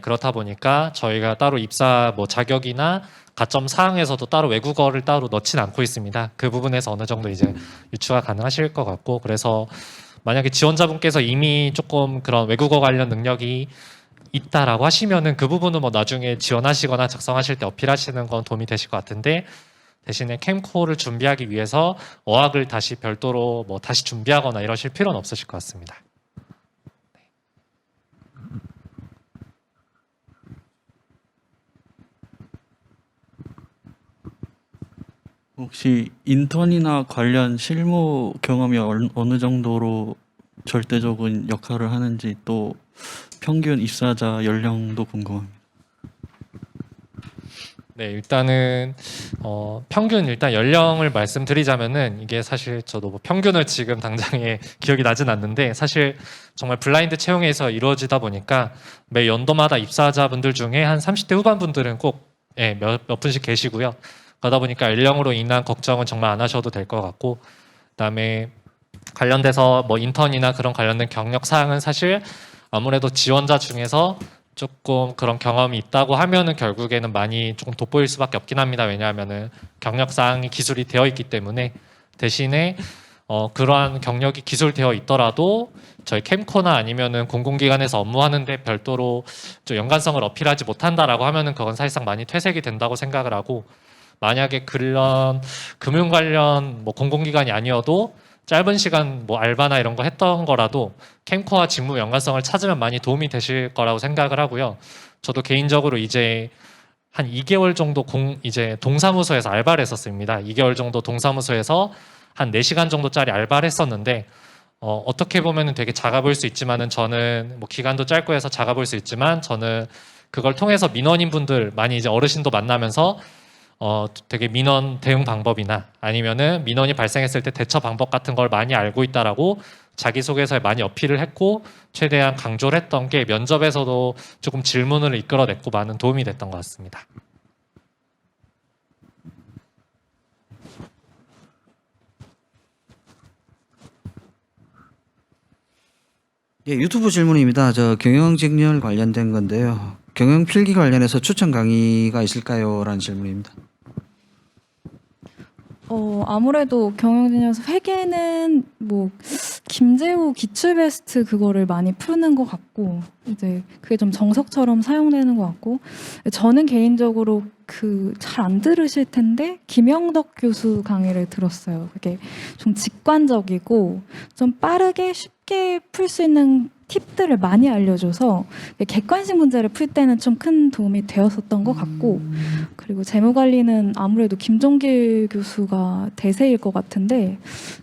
[SPEAKER 2] 그렇다 보니까 저희가 따로 입사 뭐 자격이나 가점 사항에서도 따로 외국어를 따로 넣지는 않고 있습니다. 그 부분에서 어느 정도 이제 유추가 가능하실 것 같고, 그래서 만약에 지원자분께서 이미 조금 그런 외국어 관련 능력이 있다라고 하시면은 그 부분은 뭐 나중에 지원하시거나 작성하실 때 어필하시는 건 도움이 되실 것 같은데, 대신에 캠코를 준비하기 위해서 어학을 다시 별도로 뭐 다시 준비하거나 이러실 필요는 없으실 것 같습니다.
[SPEAKER 10] 혹시 인턴이나 관련 실무 경험이 어느 정도로 절대적인 역할을 하는지, 또 평균 입사자 연령도 궁금합니다.
[SPEAKER 2] 네, 일단은 평균 일단 연령을 말씀드리자면은 이게 사실 저도 뭐 평균을 지금 당장에 기억이 나진 않는데, 사실 정말 블라인드 채용에서 이루어지다 보니까 매 연도마다 입사자분들 중에 한 30대 후반분들은 꼭 몇 분씩 계시고요. 그러다 보니까 연령으로 인한 걱정은 정말 안 하셔도 될 것 같고, 그다음에 관련돼서 뭐 인턴이나 그런 관련된 경력 사항은 사실 아무래도 지원자 중에서 조금 그런 경험이 있다고 하면은 결국에는 많이 조금 돋보일 수밖에 없긴 합니다. 왜냐하면은 경력 사항이 기술이 되어 있기 때문에. 대신에 그러한 경력이 기술되어 있더라도 저희 캠코나 아니면은 공공기관에서 업무하는데 별도로 좀 연관성을 어필하지 못한다라고 하면은 그건 사실상 많이 퇴색이 된다고 생각을 하고, 만약에 그런 금융 관련 뭐 공공기관이 아니어도 짧은 시간 뭐 알바나 이런 거 했던 거라도 캠코와 직무 연관성을 찾으면 많이 도움이 되실 거라고 생각을 하고요. 저도 개인적으로 이제 한 2개월 정도 이제 동사무소에서 알바를 했었습니다. 2개월 정도 동사무소에서 한 4시간 정도짜리 알바를 했었는데, 어떻게 보면은 되게 작아 보일 수 있지만은 저는 뭐 기간도 짧고 해서 작아 보일 수 있지만, 저는 그걸 통해서 민원인 분들 많이 이제 어르신도 만나면서 되게 민원 대응 방법이나 아니면은 민원이 발생했을 때 대처 방법 같은 걸 많이 알고 있다라고 자기소개서에 많이 어필을 했고, 최대한 강조를 했던 게 면접에서도 조금 질문을 이끌어냈고 많은 도움이 됐던 것 같습니다.
[SPEAKER 20] 예, 유튜브 질문입니다. 저 경영직렬 관련된 건데요. 경영 필기 관련해서 추천 강의가 있을까요? 라는 질문입니다.
[SPEAKER 1] 아무래도 경영진에서 회계는 뭐 김재우 기출 베스트 그거를 많이 푸는 것 같고, 이제 그게 좀 정석처럼 사용되는 것 같고, 저는 개인적으로 그 잘 안 들으실 텐데 김영덕 교수 강의를 들었어요. 그게 좀 직관적이고 좀 빠르게 쉽게 풀 수 있는 팁들을 많이 알려줘서 객관식 문제를 풀 때는 좀 큰 도움이 되었었던 것 같고, 그리고 재무관리는 아무래도 김종길 교수가 대세일 것 같은데,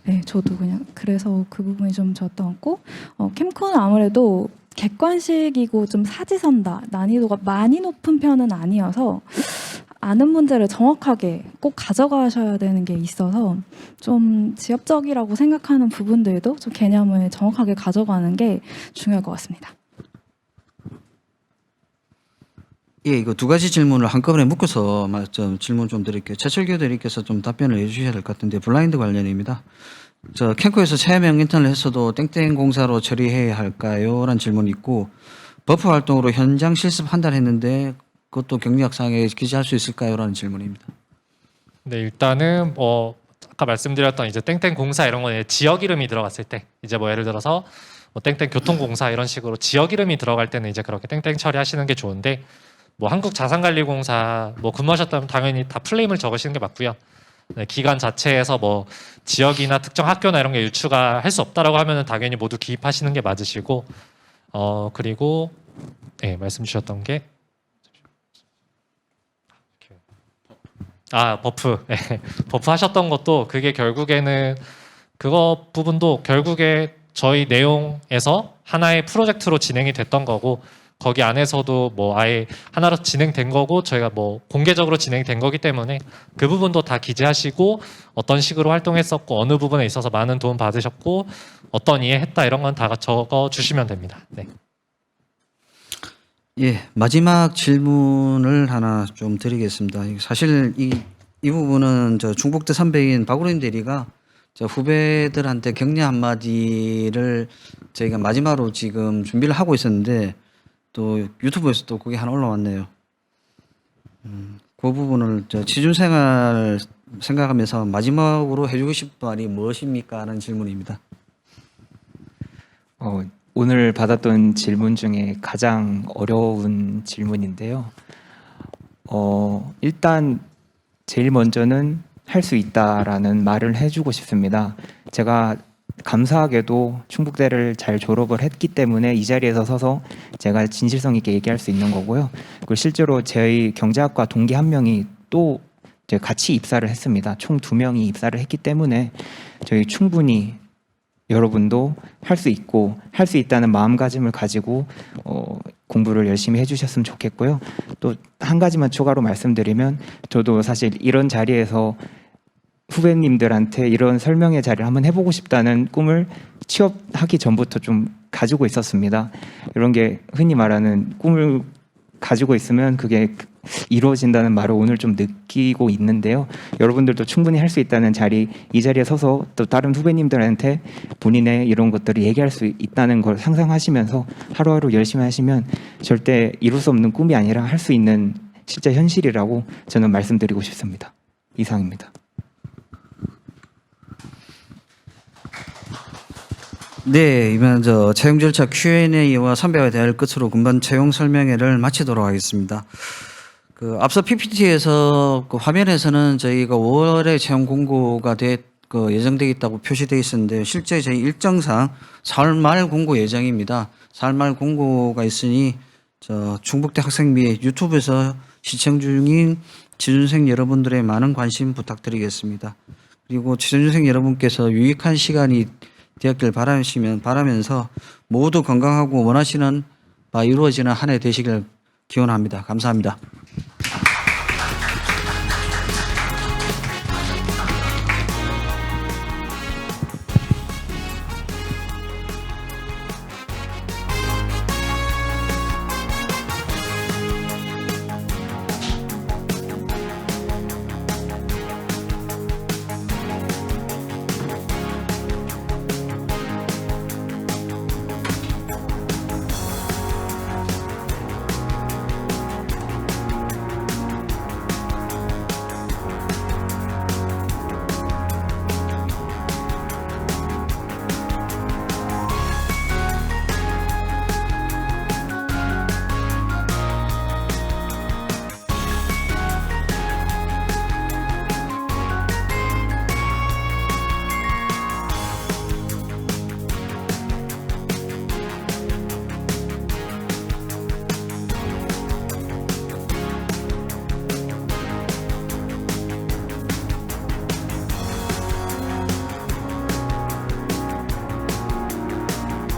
[SPEAKER 1] 네, 저도 그냥 그래서 그 부분이 좀 좋았던 것 같고, 캠코는 아무래도 객관식이고 좀 사지선다, 난이도가 많이 높은 편은 아니어서 아는 문제를 정확하게 꼭 가져가셔야 되는 게 있어서 좀 지엽적이라고 생각하는 부분들도 좀 개념을 정확하게 가져가는 게 중요할 것 같습니다.
[SPEAKER 20] 예, 이거 두 가지 질문을 한꺼번에 묶어서 좀 질문 좀 드릴게요. 최철규 대리께서 좀 답변을 해주셔야 될 것 같은데, 블라인드 관련입니다. 저 캠코에서 체험 인턴을 했어도 땡땡 공사로 처리해야 할까요? 라는 질문이 있고, 버프 활동으로 현장 실습 한 달 했는데 그것도 경력상에 기재할 수 있을까요? 라는 질문입니다.
[SPEAKER 2] 네, 일단은 아까 말씀드렸던 이제 땡땡 공사 이런 거에 지역 이름이 들어갔을 때, 이제 뭐 예를 들어서 뭐 땡땡 교통공사 이런 식으로 지역 이름이 들어갈 때는 이제 그렇게 땡땡 처리하시는 게 좋은데, 뭐 한국자산관리공사 뭐 근무하셨다면 당연히 다 풀네임을 적으시는 게 맞고요. 네, 기관 자체에서 뭐 지역이나 특정 학교나 이런 게 유추가 할 수 없다라고 하면은 당연히 모두 기입하시는 게 맞으시고 그리고 네, 말씀 주셨던 게 버프. 네, 버프 하셨던 것도 그게 결국에는 그거 부분도 결국에 저희 내용에서 하나의 프로젝트로 진행이 됐던 거고 거기 안에서도 뭐 아예 하나로 진행된 거고 저희가 뭐 공개적으로 진행된 거기 때문에 그 부분도 다 기재하시고 어떤 식으로 활동했었고 어느 부분에 있어서 많은 도움 받으셨고 어떤 이해했다 이런 건 다 적어 주시면 됩니다. 네.
[SPEAKER 20] 예, 마지막 질문을 하나 좀 드리겠습니다. 사실 이 부분은 저 중복대 선배인 박우림 대리가 저 후배들한테 격려 한마디를 저희가 마지막으로 지금 준비를 하고 있었는데 또 유튜브에서 또 그게 하나 올라왔네요. 그 부분을 저 취준생활 생각하면서 마지막으로 해주고 싶은 말이 무엇입니까? 하는 질문입니다.
[SPEAKER 22] 오늘 받았던 질문 중에 가장 어려운 질문인데요. 일단 제일 먼저는 할 수 있다라는 말을 해주고 싶습니다. 제가 감사하게도 충북대를 잘 졸업을 했기 때문에 이 자리에서 서서 제가 진실성 있게 얘기할 수 있는 거고요. 그리고 실제로 저희 경제학과 동기 한 명이 또 같이 입사를 했습니다. 총 2명이 입사를 했기 때문에 저희 충분히 여러분도 할 수 있고 할 수 있다는 마음가짐을 가지고 공부를 열심히 해주셨으면 좋겠고요. 또 한 가지만 추가로 말씀드리면 저도 사실 이런 자리에서 후배님들한테 이런 설명의 자리를 한번 해보고 싶다는 꿈을 취업하기 전부터 좀 가지고 있었습니다. 이런 게 흔히 말하는 꿈을 가지고 있으면 그게 이루어진다는 말을 오늘 좀 느끼고 있는데요. 여러분들도 충분히 할 수 있다는 자리, 이 자리에 서서 또 다른 후배님들한테 본인의 이런 것들을 얘기할 수 있다는 걸 상상하시면서 하루하루 열심히 하시면 절대 이룰 수 없는 꿈이 아니라 할 수 있는 실제 현실이라고 저는 말씀드리고 싶습니다. 이상입니다.
[SPEAKER 20] 네, 이번 저 채용 절차 Q&A와 선배와 대화를 끝으로 금번 채용 설명회를 마치도록 하겠습니다. 그 앞서 PPT에서 그 화면에서는 저희가 5월에 채용 공고가 예정되어 있다고 표시되어 있었는데 실제 저희 일정상 4월 말 공고 예정입니다. 4월 말 공고가 있으니 저 충북대 학생 및 유튜브에서 시청 중인 지준생 여러분들의 많은 관심 부탁드리겠습니다. 그리고 지준생 여러분께서 유익한 시간이 되었길 바라면서 모두 건강하고 원하시는 바 이루어지는 한 해 되시길 기원합니다. 감사합니다.